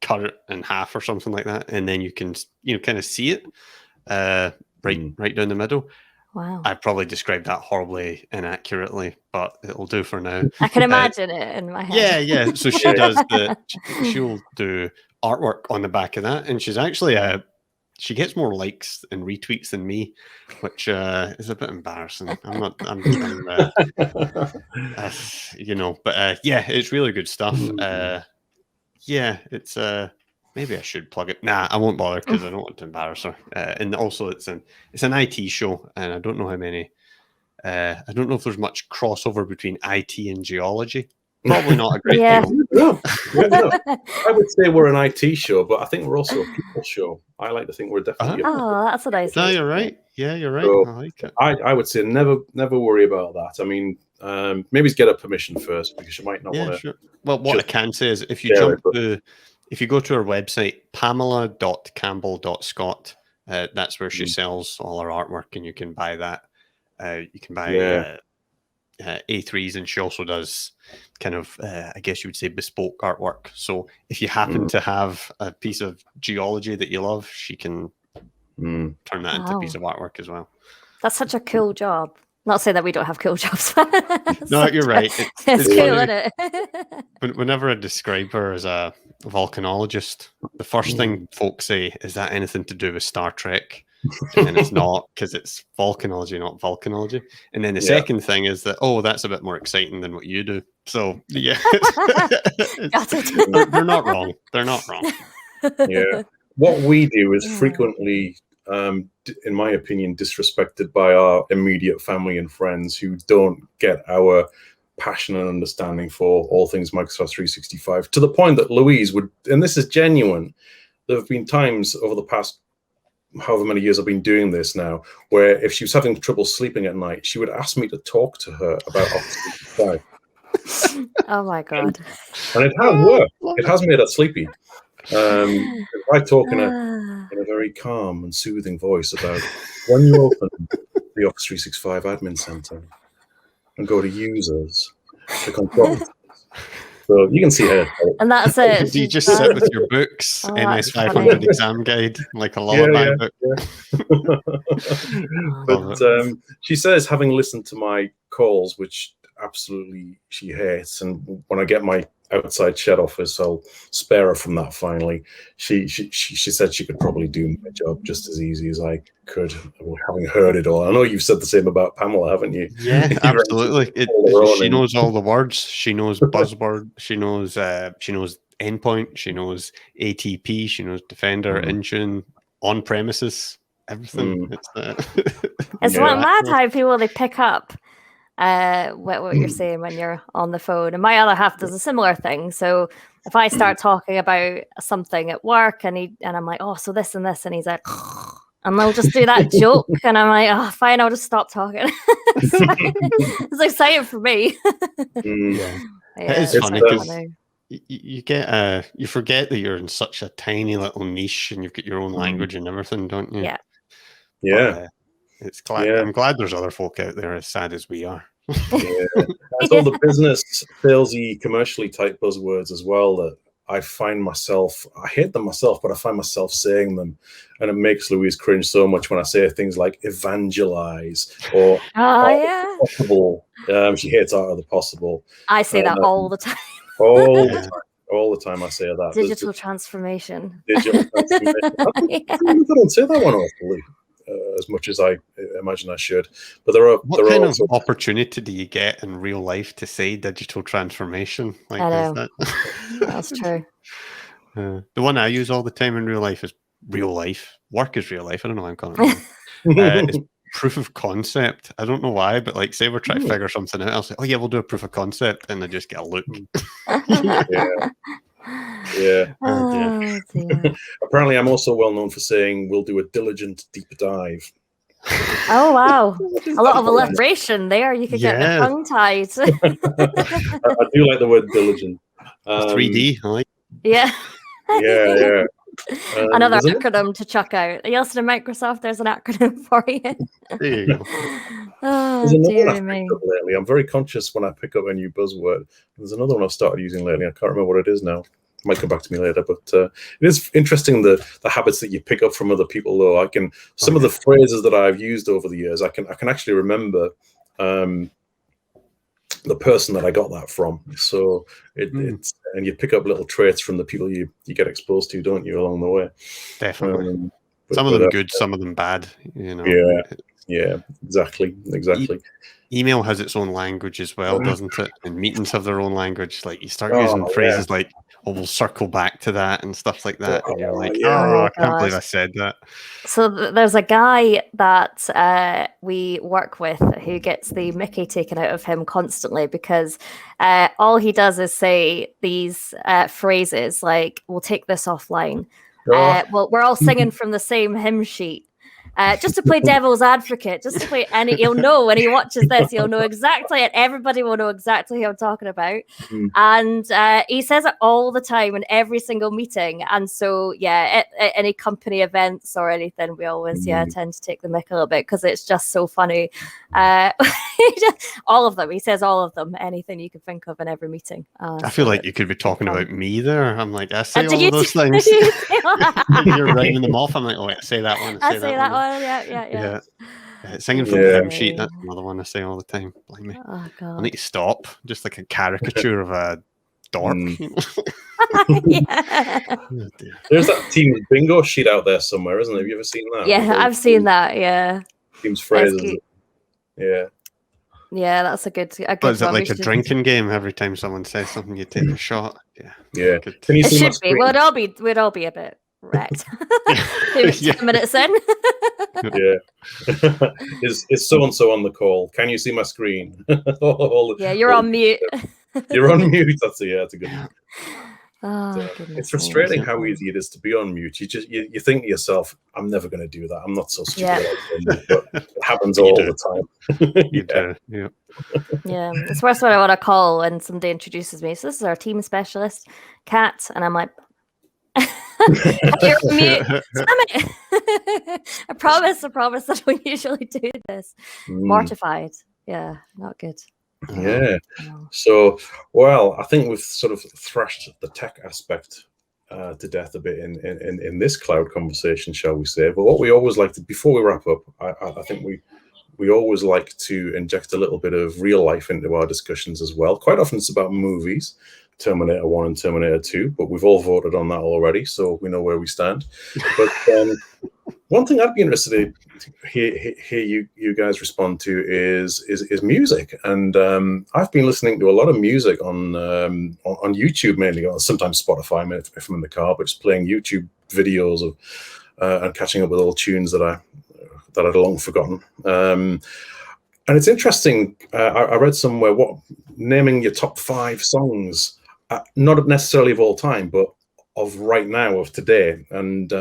cut it in half or something like that, and then you can kind of see it right down the middle. Wow. I probably described that horribly inaccurately, but it'll do for now. I can imagine it in my head. Yeah. So she does she'll do artwork on the back of that, and she's actually she gets more likes and retweets than me, which is a bit embarrassing. But yeah, it's really good stuff. Yeah, it's maybe I should plug it. Nah, I won't bother because I don't want to embarrass her. And also, it's an IT show, and I don't know how many. I don't know if there's much crossover between IT and geology. Probably not a great deal. No. I would say we're an IT show, but I think we're also a people show. I like to think we're definitely. Oh, that's a nice. No, you're right. Yeah, you're right. So I like it. I would say never worry about that. I mean, maybe get a permission first because you might not want to. Sure. Well, what I can say is if you if you go to her website, pamela.campbell.scott, that's where she sells all her artwork, and you can buy that. You can buy A3s, and she also does kind of, I guess you would say, bespoke artwork. So if you happen to have a piece of geology that you love, she can turn that into a piece of artwork as well. That's such a cool job. Not saying that we don't have cool jobs. No, you're right. It's cool, isn't it? Whenever I describe her as a volcanologist, the first thing folks say, is that anything to do with Star Trek? And it's not, because it's volcanology, not volcanology. And then the second thing is that, that's a bit more exciting than what you do. So yeah, Got it. They're not wrong. They're not wrong. Yeah, what we do is frequently, in my opinion, disrespected by our immediate family and friends who don't get our passion and understanding for all things Microsoft 365, to the point that Louise would, and this is genuine, there have been times over the past however many years I've been doing this now, where if she was having trouble sleeping at night, she would ask me to talk to her about Office 365. Oh my God. And it has worked. It has made her sleepy. By talking in a very calm and soothing voice about when you open the Office 365 Admin Center and go to users, the control. So you can see her. And that's it. You just sit with your books, NS 500 exam guide, like a lullaby book. But she says, having listened to my calls, which absolutely she hates, and when I get my outside shed office, I'll spare her from that finally. She said she could probably do my job just as easy as I could, having heard it all. I know you've said the same about Pamela, haven't you? Yeah, absolutely. She knows all the words. She knows buzzword. She knows endpoint. She knows ATP. She knows Defender, Intune, on premises, everything. It's mad how people they pick up what you're saying when you're on the phone. And my other half does a similar thing. So if I start talking about something at work and I'm like, oh, so this and this, and he's like, and they'll just do that joke, and I'm like, oh, fine, I'll just stop talking. It's exciting for me. It's funny because you get you forget that you're in such a tiny little niche, and you've got your own language and everything, don't you? Yeah. It's glad. I'm glad there's other folk out there as sad as we are. There's all the business, salesy, commercially type buzzwords as well that I find myself, I hate them myself, but I find myself saying them, and it makes Louise cringe so much when I say things like evangelize or possible. She hates art of the possible. I say that all the time. All the time I say that. Digital transformation. Digital transformation. I don't say that one awfully as much as I imagine I should. But what kind of opportunity do you get in real life to say digital transformation? Like, I know. Is that... That's true. The one I use all the time in real life is real life. Work is real life. I don't know why I'm calling it. It's proof of concept. I don't know why, but like, say we're trying to figure something out, I'll say, "Oh yeah, we'll do a proof of concept," and I just get a look. Yeah. Oh, dear. Apparently, I'm also well known for saying we'll do a diligent deep dive. Oh wow, a lot of alliteration there. You could get the tongue tied. I do like the word diligent. 3D, I like. Yeah. Yeah. Another acronym to chuck out. You listen to Microsoft, there's an acronym for you. There you go. Oh, dear me. Lately, I'm very conscious when I pick up a new buzzword. There's another one I've started using lately. I can't remember what it is now. It might come back to me later, but it is interesting the habits that you pick up from other people. Though some of the phrases that I've used over the years, I can actually remember the person that I got that from. So it's, and you pick up little traits from the people you get exposed to, don't you, along the way? Definitely. Some of them good, some of them bad. You know. Yeah, exactly. Email has its own language as well, doesn't it? And meetings have their own language. Like, you start using phrases like, "Oh, we'll circle back to that," and stuff like that, and you're like, I can't believe I said that. So there's a guy that we work with who gets the Mickey taken out of him constantly because all he does is say these phrases like, "We'll take this offline." Well, we're all singing from the same hymn sheet. Just to play devil's advocate, just to play he'll know when he watches this, he'll know exactly, and everybody will know exactly who I'm talking about. And he says it all the time in every single meeting. And so, at any company events or anything, we always, tend to take the mick a little bit because it's just so funny. All of them. He says all of them, anything you can think of in every meeting. I feel like you could be talking about me there. I'm like, I say all of those things. You're writing them off. I'm like, oh, wait, I say that one. I say that one. Yeah. Singing from the hymn sheet, that's another one I say all the time. Blame me. Oh, God. I need to stop. Just like a caricature of a dork. There's that Teams bingo sheet out there somewhere, isn't there? Have you ever seen that? Yeah, I've seen that. Yeah. Teams phrases. Yeah, that's a good. Is it like a drinking game? Every time someone says something, you take a shot. Yeah. Can you see it should be. We'd all be a bit wrecked. 10 minutes in. Is so and so on the call? Can you see my screen? You're on mute. You're on mute. That's a good one. Oh, it's frustrating how easy it is to be on mute. You think to yourself, I'm never going to do that. I'm not so stupid. But it happens all the time. Yeah, it's worse when I want to call and somebody introduces me. So this is our team specialist, Kat, and I'm like, you're on mute. Damn it. I promise I don't usually do this. Mortified. Yeah, not good. Yeah. So, well, I think we've sort of thrashed the tech aspect to death a bit in this cloud conversation, shall we say? But what we always like to, before we wrap up, I think we always like to inject a little bit of real life into our discussions as well. Quite often it's about movies, Terminator 1 and Terminator 2, but we've all voted on that already, so we know where we stand. But one thing I'd be interested to hear you guys respond to is music. And I've been listening to a lot of music on YouTube mainly, or sometimes Spotify if I'm in the car, but just playing YouTube videos of and catching up with old tunes that I'd long forgotten. And it's interesting. I read somewhere naming your top 5 songs, not necessarily of all time, but of right now, of today. And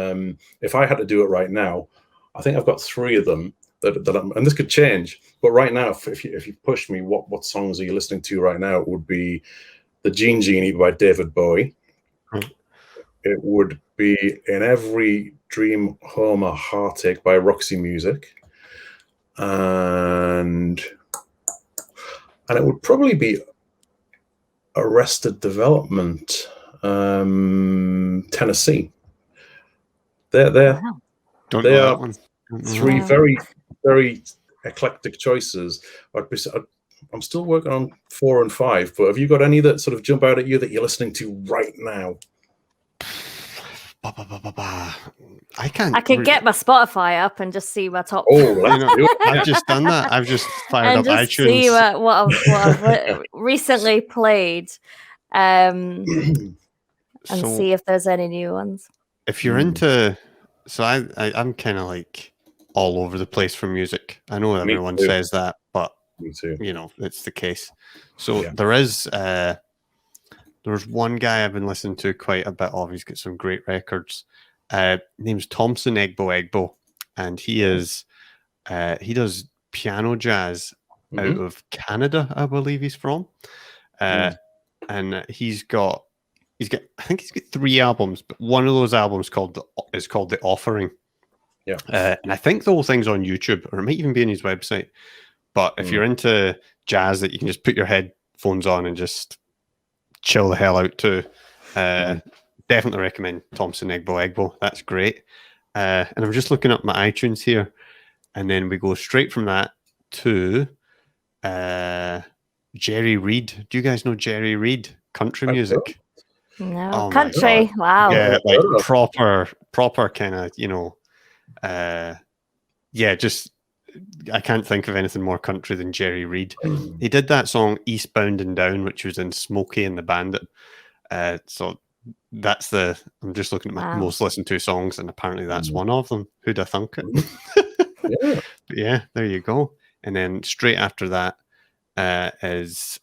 if I had to do it right now, I think I've got 3 of them that I'm, and this could change. But right now, if you push me, what songs are you listening to right now? It would be the Gene Genie by David Bowie. It would be In Every Dream Home a Heartache by Roxy Music. And it would probably be Arrested Development. Tennessee. They're Wow. Don't They know are that one. Don't know three that. very, very eclectic choices. I'm still working on 4 and 5, but have you got any that sort of jump out at you that you're listening to right now? I can't. I could get my Spotify up and just see my top. Oh, let's do it. I've just done that. I've just fired and up just iTunes. see what I've recently played, and So see if there's any new ones. if you're into, so I'm kind of like all over the place for music. I know everyone too. says that, but Me too. you know it's the case. So Yeah. there's one guy I've been listening to quite a bit of. He's got some great records. Name's Thompson Egbo, and he does piano jazz out of Canada, I believe he's from. And he's got I think he's got 3 albums, but one of those albums is called The Offering. Yeah. And I think the whole thing's on YouTube, or it might even be on his website. But if you're into jazz that you can just put your headphones on and just chill the hell out to, definitely recommend Thompson Egbo. That's great. And I'm just looking up my iTunes here, and then we go straight from that to Jerry Reed. Do you guys know Jerry Reed? Country music. No, Oh my country. God. Wow. Yeah, like proper kind of, just I can't think of anything more country than Jerry Reed. He did that song Eastbound and Down, which was in Smokey and the Bandit. So that's I'm just looking at my most listened to songs, and apparently that's one of them. Who'd have thunk it? Yeah, there you go. And then straight after that is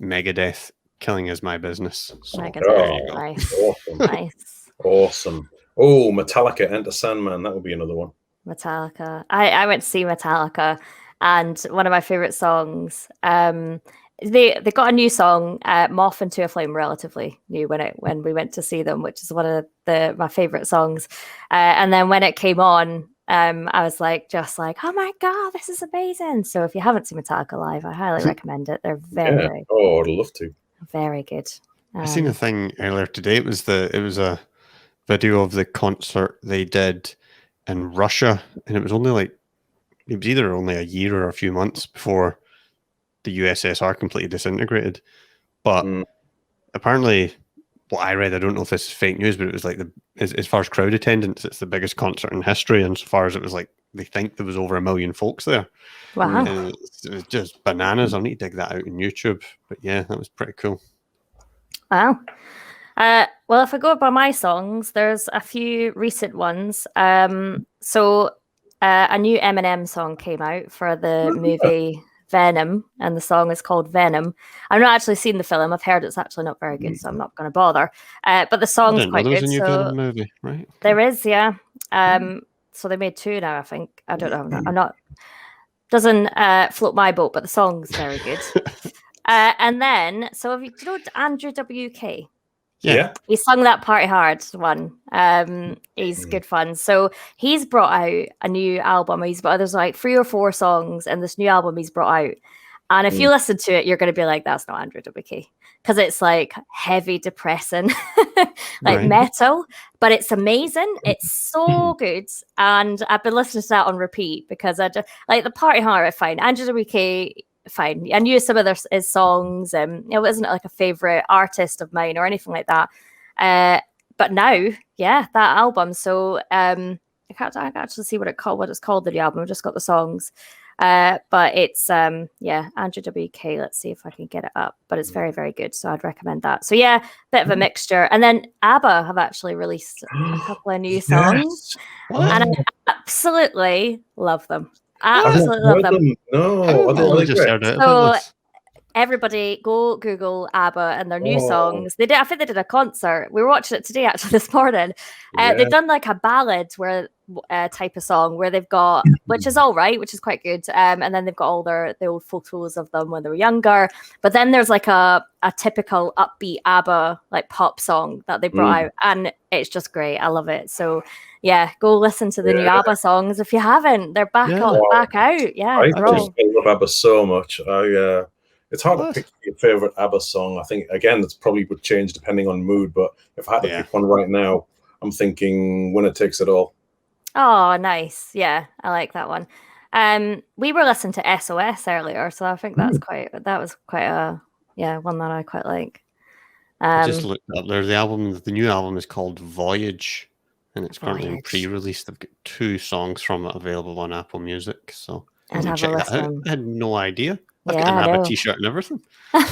Megadeth, Killing Is My Business. So there you go. Nice. Awesome. Nice. Awesome. Oh, Metallica, Enter Sandman. That would be another one. Metallica. I went to see Metallica, and one of my favorite songs. They got a new song, "Moth into a Flame," relatively new when we went to see them, which is one of my favorite songs. And then when it came on, I was just like, oh my God, this is amazing. So if you haven't seen Metallica live, I highly recommend it. They're very Oh, I'd love to. very good. I seen a thing earlier today. It was a video of the concert they did in Russia, and it was either only a year or a few months before the USSR completely disintegrated. But apparently, what I read, I don't know if this is fake news, but it was as far as crowd attendance, it's the biggest concert in history. And so far as it was they think there was over 1 million folks there. Wow. And it was just bananas. I'll need to dig that out on YouTube. But yeah, that was pretty cool. Wow. Well, if I go by my songs, there's a few recent ones. So a new Eminem song came out for the movie Venom, and the song is called Venom. I've not actually seen the film. I've heard it's actually not very good, so I'm not going to bother. But the song's quite good. There's a new Venom movie, right? There is, yeah. So they made 2 now, I think. I don't know. I'm not. Doesn't float my boat, but the song's very good. And then, so do you know Andrew WK? Yeah. He sung that Party Hard one. He's good fun. So he's brought out a new album. There's 3 or 4 songs in this new album he's brought out. And if you listen to it, you're going to be like, that's not Andrew WK. Because it's heavy, depressing, metal. But it's amazing. It's so good. And I've been listening to that on repeat because I just the Party Hard I find. Andrew WK, fine. I knew some of his songs. It wasn't a favorite artist of mine or anything like that. But now, that album. So I can't actually see what it's called, the new album. I've just got the songs. But it's Andrew WK. Let's see if I can get it up. But it's very, very good. So I'd recommend that. So bit of a mixture. And then ABBA have actually released a couple of new songs. And I absolutely love them. Absolutely love them. No, I just heard it. So everybody go Google ABBA and their new songs. I think they did a concert. We were watching it today, actually, this morning. They've done a ballad type of song where they've got, which is all right, which is quite good. And then they've got all the old photos of them when they were younger. But then there's a typical upbeat ABBA pop song that they brought out, and it's just great. I love it. So go listen to the new ABBA songs if you haven't. They're back out. I love ABBA so much. It's hard to pick your favorite ABBA song. I think, again, that's probably would change depending on mood. But if I had to pick one right now, I'm thinking Winner Takes It All. Oh, nice. Yeah, I like that one. We were listening to SOS earlier, so I think that was quite a one that I quite like. I just looked up there. The new album is called Voyage, and it's currently in pre-release. They've got 2 songs from it available on Apple Music, so I'd have check a that out. I had no idea. I've got an ABBA t-shirt and everything. Well,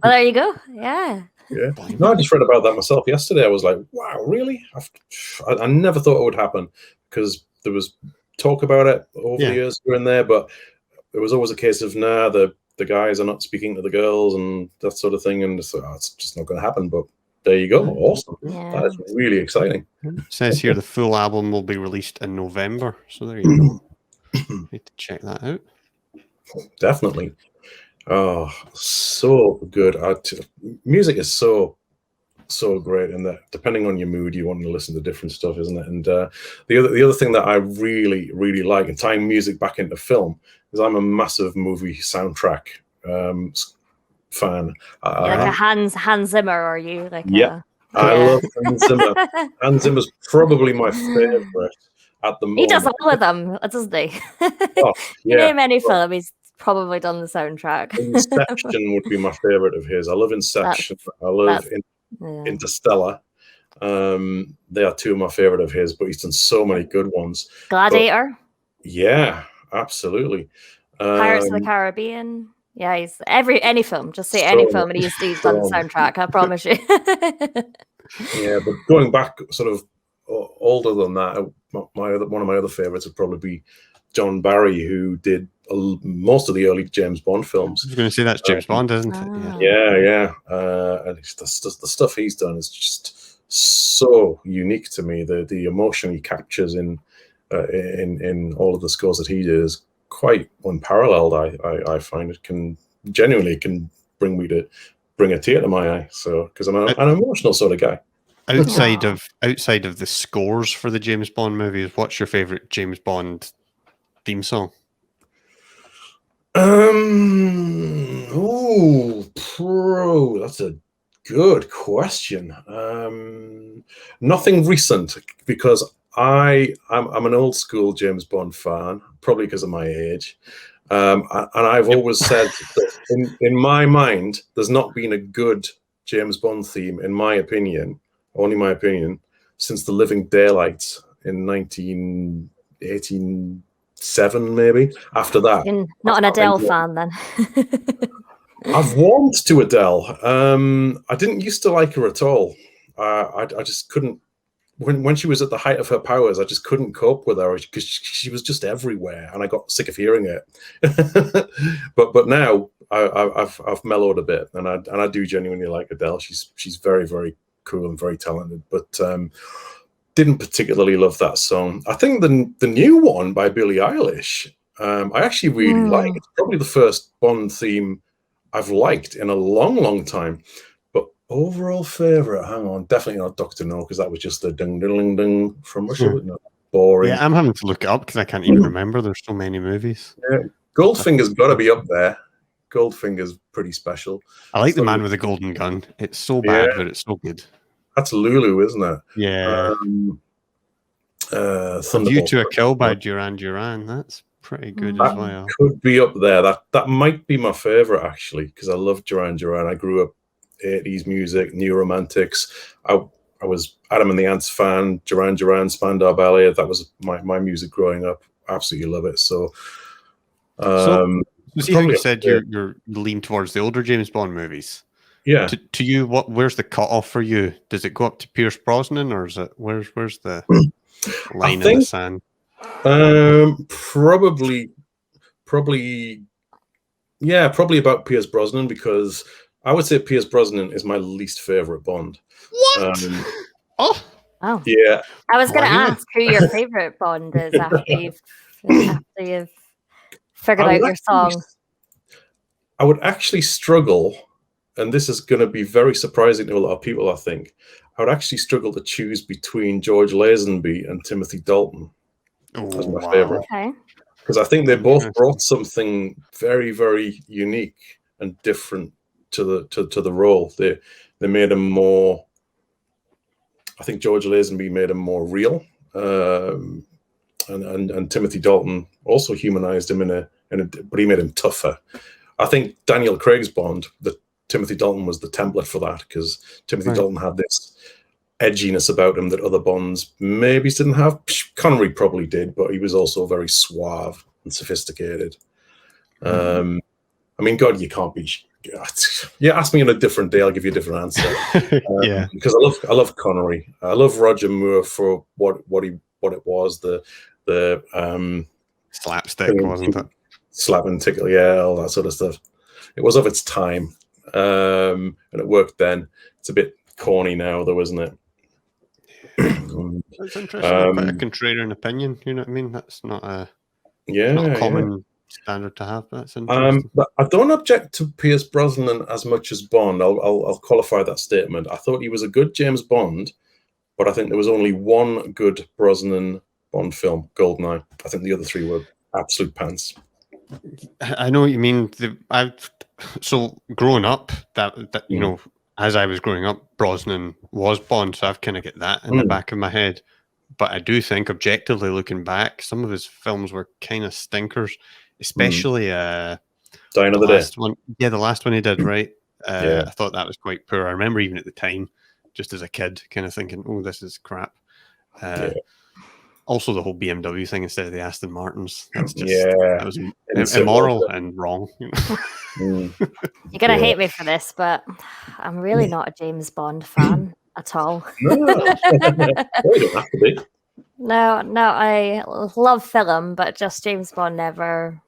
there you go. Yeah. Yeah. No, I just read about that myself yesterday. I was like, wow, really? I never thought it would happen, because there was talk about it over the years here and there, but it was always a case of, the guys are not speaking to the girls and that sort of thing, and it's just not going to happen. But there you go. Awesome. Yeah. That is really exciting. It says here the full album will be released in November, so there you go. Need to check that out. Definitely. Oh, so good. Music is so great, and that depending on your mood, you want to listen to different stuff, isn't it? And the other thing that I really, really like, and tying music back into film, is I'm a massive movie soundtrack fan. Like a Hans Zimmer, are you? I love Hans Zimmer. Hans Zimmer's probably my favorite at the moment. He does all of them, doesn't he? Name any film, he's probably done the soundtrack. Inception would be my favorite of his. I love Inception. I love Interstellar. They are 2 of my favorite of his, but he's done so many good ones. Gladiator. Yeah, absolutely. Pirates of the Caribbean. Yeah, he's any film. Just say any film, and he's done the soundtrack. I promise you. Yeah, but going back sort of older than that, one of my other favorites would probably be John Barry, who did most of the early James Bond films. I was going to say that's James Bond, isn't it? Yeah. And the stuff he's done is just so unique to me. The emotion he captures in all of the scores that he did is quite unparalleled. I find it can genuinely bring a tear to my eye. So because I'm an emotional sort of guy. Outside of the scores for the James Bond movies, what's your favorite James Bond theme song? That's a good question. Nothing recent, because I'm an old school James Bond fan, probably because of my age. And I've always said that in my mind, there's not been a good James Bond theme, in my opinion, only my opinion, since The Living Daylights in 1987, maybe. After that, you're not an Adele fan, then. I've warmed to Adele. I didn't used to like her at all. I just couldn't. When she was at the height of her powers, I just couldn't cope with her because she was just everywhere, and I got sick of hearing it. but now I've mellowed a bit, and I do genuinely like Adele. She's very, very cool and very talented, but didn't particularly love that song. I think the new one by Billie Eilish, I actually really like. It's probably the first Bond theme I've liked in a long, long time. But overall favorite, hang on, definitely not Dr. No, because that was just the ding ding ding from Russia. No, boring. Yeah, I'm having to look it up because I can't even remember. There's so many movies. Yeah. Goldfinger's got to be up there. Goldfinger's pretty special. I like The Man with the Golden Gun. It's so bad, but it's so good. That's Lulu, isn't it? Yeah. View to a Kill by Duran Duran. That's pretty good as well. Could be up there. That might be my favorite, actually, because I love Duran Duran. I grew up 80s music, New Romantics. I was Adam and the Ants fan, Duran Duran, Spandau Ballet. That was my music growing up. Absolutely love it. So see how you said you're lean towards the older James Bond movies. Yeah. To you, where's the cutoff for you? Does it go up to Pierce Brosnan, or is it where's the line in the sand? Probably about Pierce Brosnan, because I would say Pierce Brosnan is my least favorite Bond. What? Oh. Yeah. I was going to ask who your favorite Bond is after you've figured out your song. I would actually struggle, and this is going to be very surprising to a lot of people, I think. I would actually struggle to choose between George Lazenby and Timothy Dalton as my favorite. Okay. because I think they both brought something very, very unique and different to the role. They made him more. I think George Lazenby made him more real, and Timothy Dalton also humanized him but he made him tougher. I think Daniel Craig's Bond, Timothy Dalton was the template for that, because Timothy Dalton had this edginess about him that other Bonds maybe didn't have. Connery probably did, but he was also very suave and sophisticated. I mean, God, you can't be. Yeah, ask me on a different day, I'll give you a different answer. Because I love Connery. I love Roger Moore for what it was. The slapstick, wasn't it? Slap and tickle, yeah, all that sort of stuff. It was of its time, and it worked then. It's a bit corny now, though, isn't it? That's interesting. Quite a contrarian opinion. You know what I mean? That's not a common standard to have. But that's interesting. But I don't object to Pierce Brosnan as much as Bond. I'll qualify that statement. I thought he was a good James Bond, but I think there was only one good Brosnan Bond film, GoldenEye. I think the other three were absolute pants. I know what you mean. So growing up, that you know, as I was growing up, Brosnan was Bond, so I've kind of get that in the back of my head. But I do think, objectively looking back, some of his films were kind of stinkers, especially Die Another Day. One. Yeah, the last one he did, right? I thought that was quite poor. I remember even at the time, just as a kid, kind of thinking, "Oh, this is crap." Also, the whole BMW thing instead of the Aston Martins. That's just that was immoral and wrong. You know? You're gonna hate me for this, but I'm really not a James Bond fan at all. No, you don't have to be. No, I love film, but just James Bond never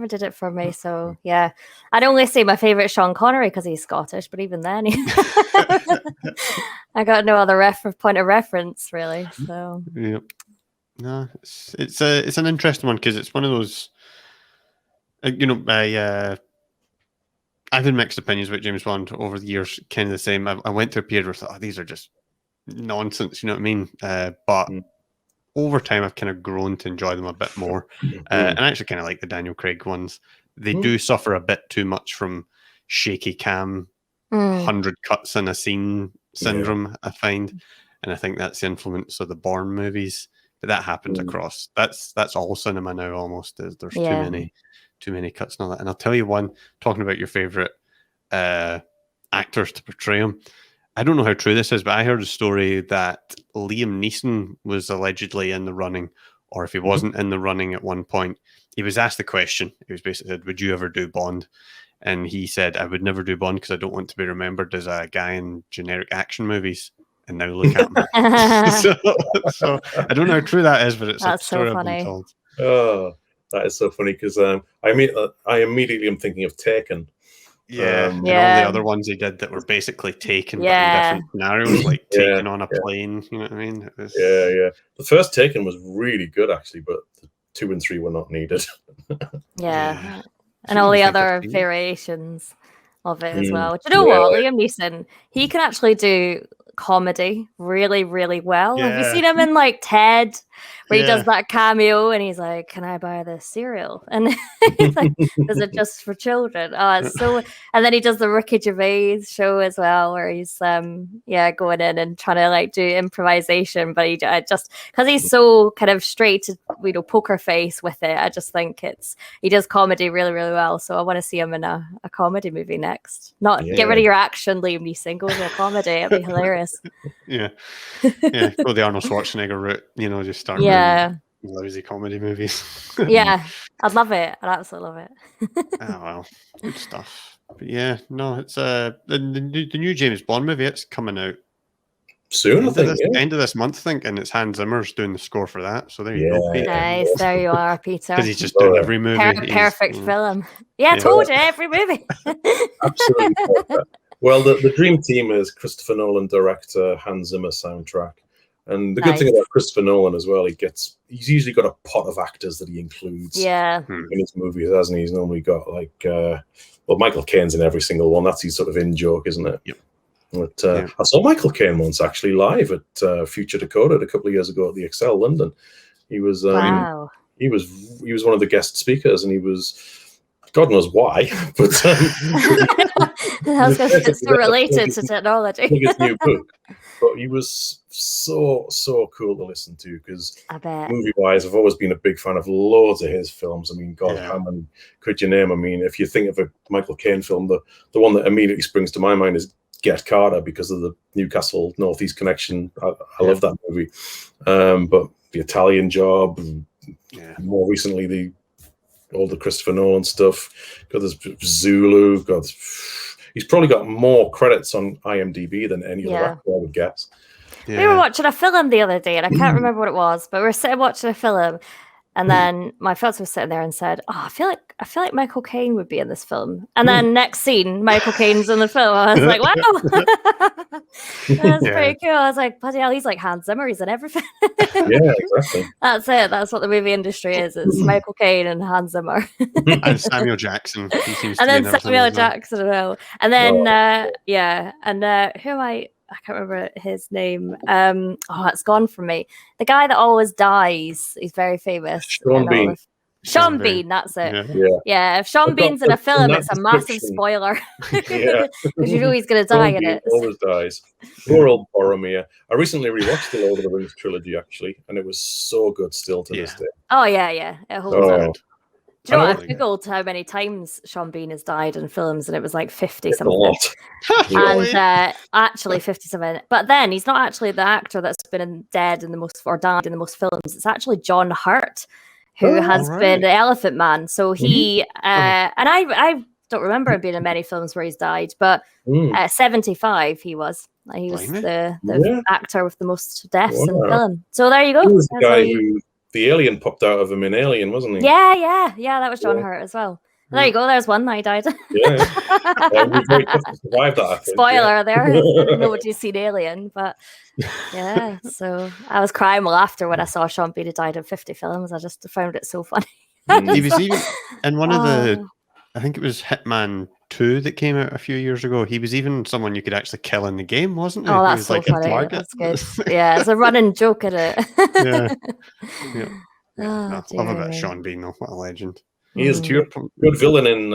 did it for me. So yeah, I'd only say my favorite Sean Connery because he's Scottish, but even then, I got no other point of reference really. So yeah. No, it's an interesting one because it's one of those. You know, I've had mixed opinions about James Bond over the years. Kind of the same. I went through a period where I thought, oh, these are just nonsense. You know what I mean? But over time, I've kind of grown to enjoy them a bit more, and I actually kind of like the Daniel Craig ones. They do suffer a bit too much from shaky cam, 100 cuts in a scene syndrome. I find, and I think that's the influence of the Bourne movies. But that happens across. That's all cinema now. Almost there's too many cuts and all that. And I'll tell you one. Talking about your favorite actors to portray them. I don't know how true this is, but I heard a story that Liam Neeson was allegedly in the running, or if he wasn't in the running at one point, he was asked the question. He was basically said, "Would you ever do Bond?" And he said, "I would never do Bond because I don't want to be remembered as a guy in generic action movies." And now look at me. so I don't know how true that is, but it's a story I've been told. Oh, that is so funny because I immediately am thinking of Taken. And all the other ones he did that were basically taken but in different scenarios, like taken on a plane. You know what I mean? The first Taken was really good actually, but the 2 and 3 were not needed. And all the other variations of it as well. Do you know what? Liam Neeson, he can actually do comedy really, really well. Have you seen him in like Ted, where he does that cameo and he's like, "Can I buy this cereal?" And he's like, "Is it just for children?" Oh, it's so. And then he does the Ricky Gervais show as well, where he's going in and trying to like do improvisation, but he just because he's so kind of straight to poker face with it. I just think he does comedy really, really well. So I want to see him in a comedy movie next. Not get rid of your action, Liam Neeson. Go to a comedy. It'd be hilarious. Go the Arnold Schwarzenegger route. Just start lousy comedy movies. I'd love it. I'd absolutely love it. Oh well, good stuff. But it's the new James Bond movie. It's coming out soon. I think end of this month. I think, and it's Hans Zimmer's doing the score for that. So there you go, Peter. Nice, there you are, Peter. Because he's just doing every movie. Perfect film. I told you every movie. Absolutely perfect. Well, the dream team is Christopher Nolan, director, Hans Zimmer soundtrack. And the good thing about Christopher Nolan as well, he's usually got a pot of actors that he includes in his movies, hasn't he? He's normally got Michael Caine's in every single one. That's his sort of in-joke, isn't it? Yep. But I saw Michael Caine once actually live at Future Decoded a couple of years ago at the Excel London. He was he was one of the guest speakers, and he was, God knows why, but I was going to say it's so related to technology. His new book, but he was so cool to listen to, because movie-wise, I've always been a big fan of loads of his films. I mean, God, how many could you name? I mean, if you think of a Michael Caine film, the one that immediately springs to my mind is Get Carter, because of the Newcastle Northeast connection. I love that movie. But The Italian Job, more recently all the Christopher Nolan stuff. God, there's Zulu. God, he's probably got more credits on IMDb than any other actor, I would guess. We were watching a film the other day, and I can't remember what it was, but we were sitting watching a film, and then my fiance was sitting there and said, "Oh, I feel like Michael Caine would be in this film." And then next scene, Michael Caine's in the film. I was like, "Wow, that's pretty cool." I was like, "Bloody hell, he's like Hans Zimmer. He's in everything." Yeah, exactly. That's it. That's what the movie industry is. It's Michael Caine and Hans Zimmer. And Samuel Jackson. He seems and to then be Samuel Jackson as well. And then who am I can't remember his name. It's gone from me. The guy that always dies. He's very famous. Sean Bean. Sean Bean, that's it. Yeah. If Sean Bean's in a film, it's a massive spoiler. Because you know he's going to die in it. Always dies. Poor old Boromir. I recently rewatched the Lord of the Rings trilogy, actually, and it was so good still to this day. Oh, yeah. It holds up. Do you know what? I googled how many times Sean Bean has died in films, and it was like 50 something. A lot. And actually 57. But then he's not actually the actor that's been died in the most films. It's actually John Hurt, who has been the Elephant Man. So he and I don't remember him being in many films where he's died, but 75 he was. He was the actor with the most deaths in film. So there you go. He was the guy who the alien popped out of him in Alien, wasn't he? Yeah. That was John Hurt as well. There you go. There's one night died. It was very tough to survive that. I think. Spoiler there. Nobody's seen Alien, but yeah. So I was crying with laughter when I saw Sean Bean had died in 50 films. I just found it so funny. He was even in one of the, I think it was Hitman 2 that came out a few years ago. He was even someone you could actually kill in the game, wasn't he? Oh, that's he was so funny. That's good. Yeah, it's a running joke at it. Yeah. I love a bit of Sean Bean, though. What a legend. He is a good villain in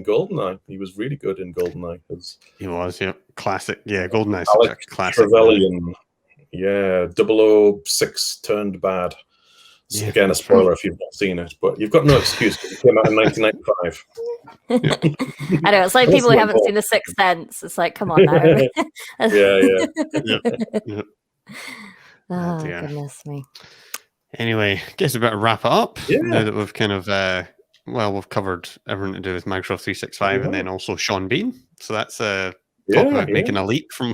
GoldenEye. He was really good in GoldenEye. He was, classic. Yeah, GoldenEye is such a classic. Trevelyan. Yeah, 006 turned bad. So again, a spoiler if you've not seen it, but you've got no excuse because it came out in 1995. I know, it's like people who haven't seen The Sixth Sense. It's like, come on now. Yeah. Oh, goodness me. Anyway, I guess we better wrap it up now that we've kind of, we've covered everything to do with Microsoft 365 and then also Sean Bean. So that's talk about making a leap from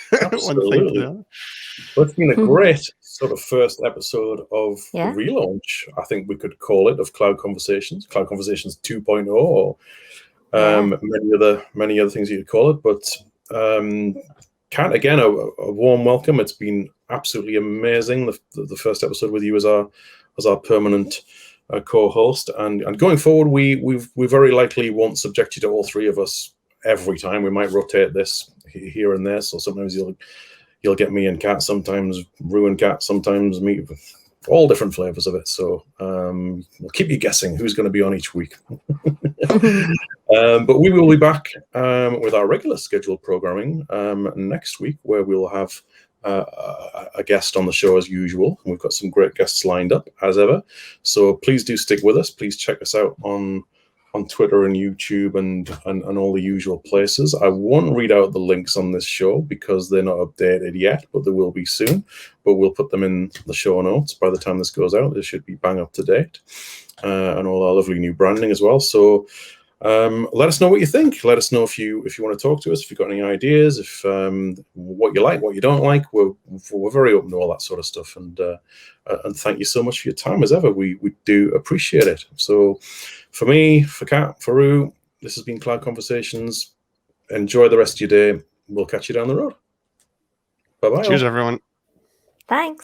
one thing to the other. Well, it's been a great sort of first episode of the relaunch, I think we could call it, of Cloud Conversations 2.0, or many other things you could call it. But Kat, again, a warm welcome. It's been absolutely amazing. The first episode with you as our permanent co-host, and going forward, we very likely won't subject you to all three of us every time. We might rotate this here and there. So sometimes you'll get me and Kat, sometimes Rue and Kat, sometimes me, all different flavors of it. So we'll keep you guessing who's going to be on each week. But we will be back with our regular scheduled programming next week, where we'll have a guest on the show as usual. We've got some great guests lined up as ever. So please do stick with us. Please check us out on Twitter and YouTube and all the usual places. I won't read out the links on this show because they're not updated yet, but they will be soon. But we'll put them in the show notes by the time this goes out. They should be bang up to date, and all our lovely new branding as well. So let us know what you think. Let us know if you want to talk to us, if you've got any ideas, if what you like, what you don't like. We're very open to all that sort of stuff. And thank you so much for your time as ever. We do appreciate it. So for me, for Kat, for Rue, this has been Cloud Conversations. Enjoy the rest of your day. We'll catch you down the road. Bye-bye. Cheers, everyone. Thanks.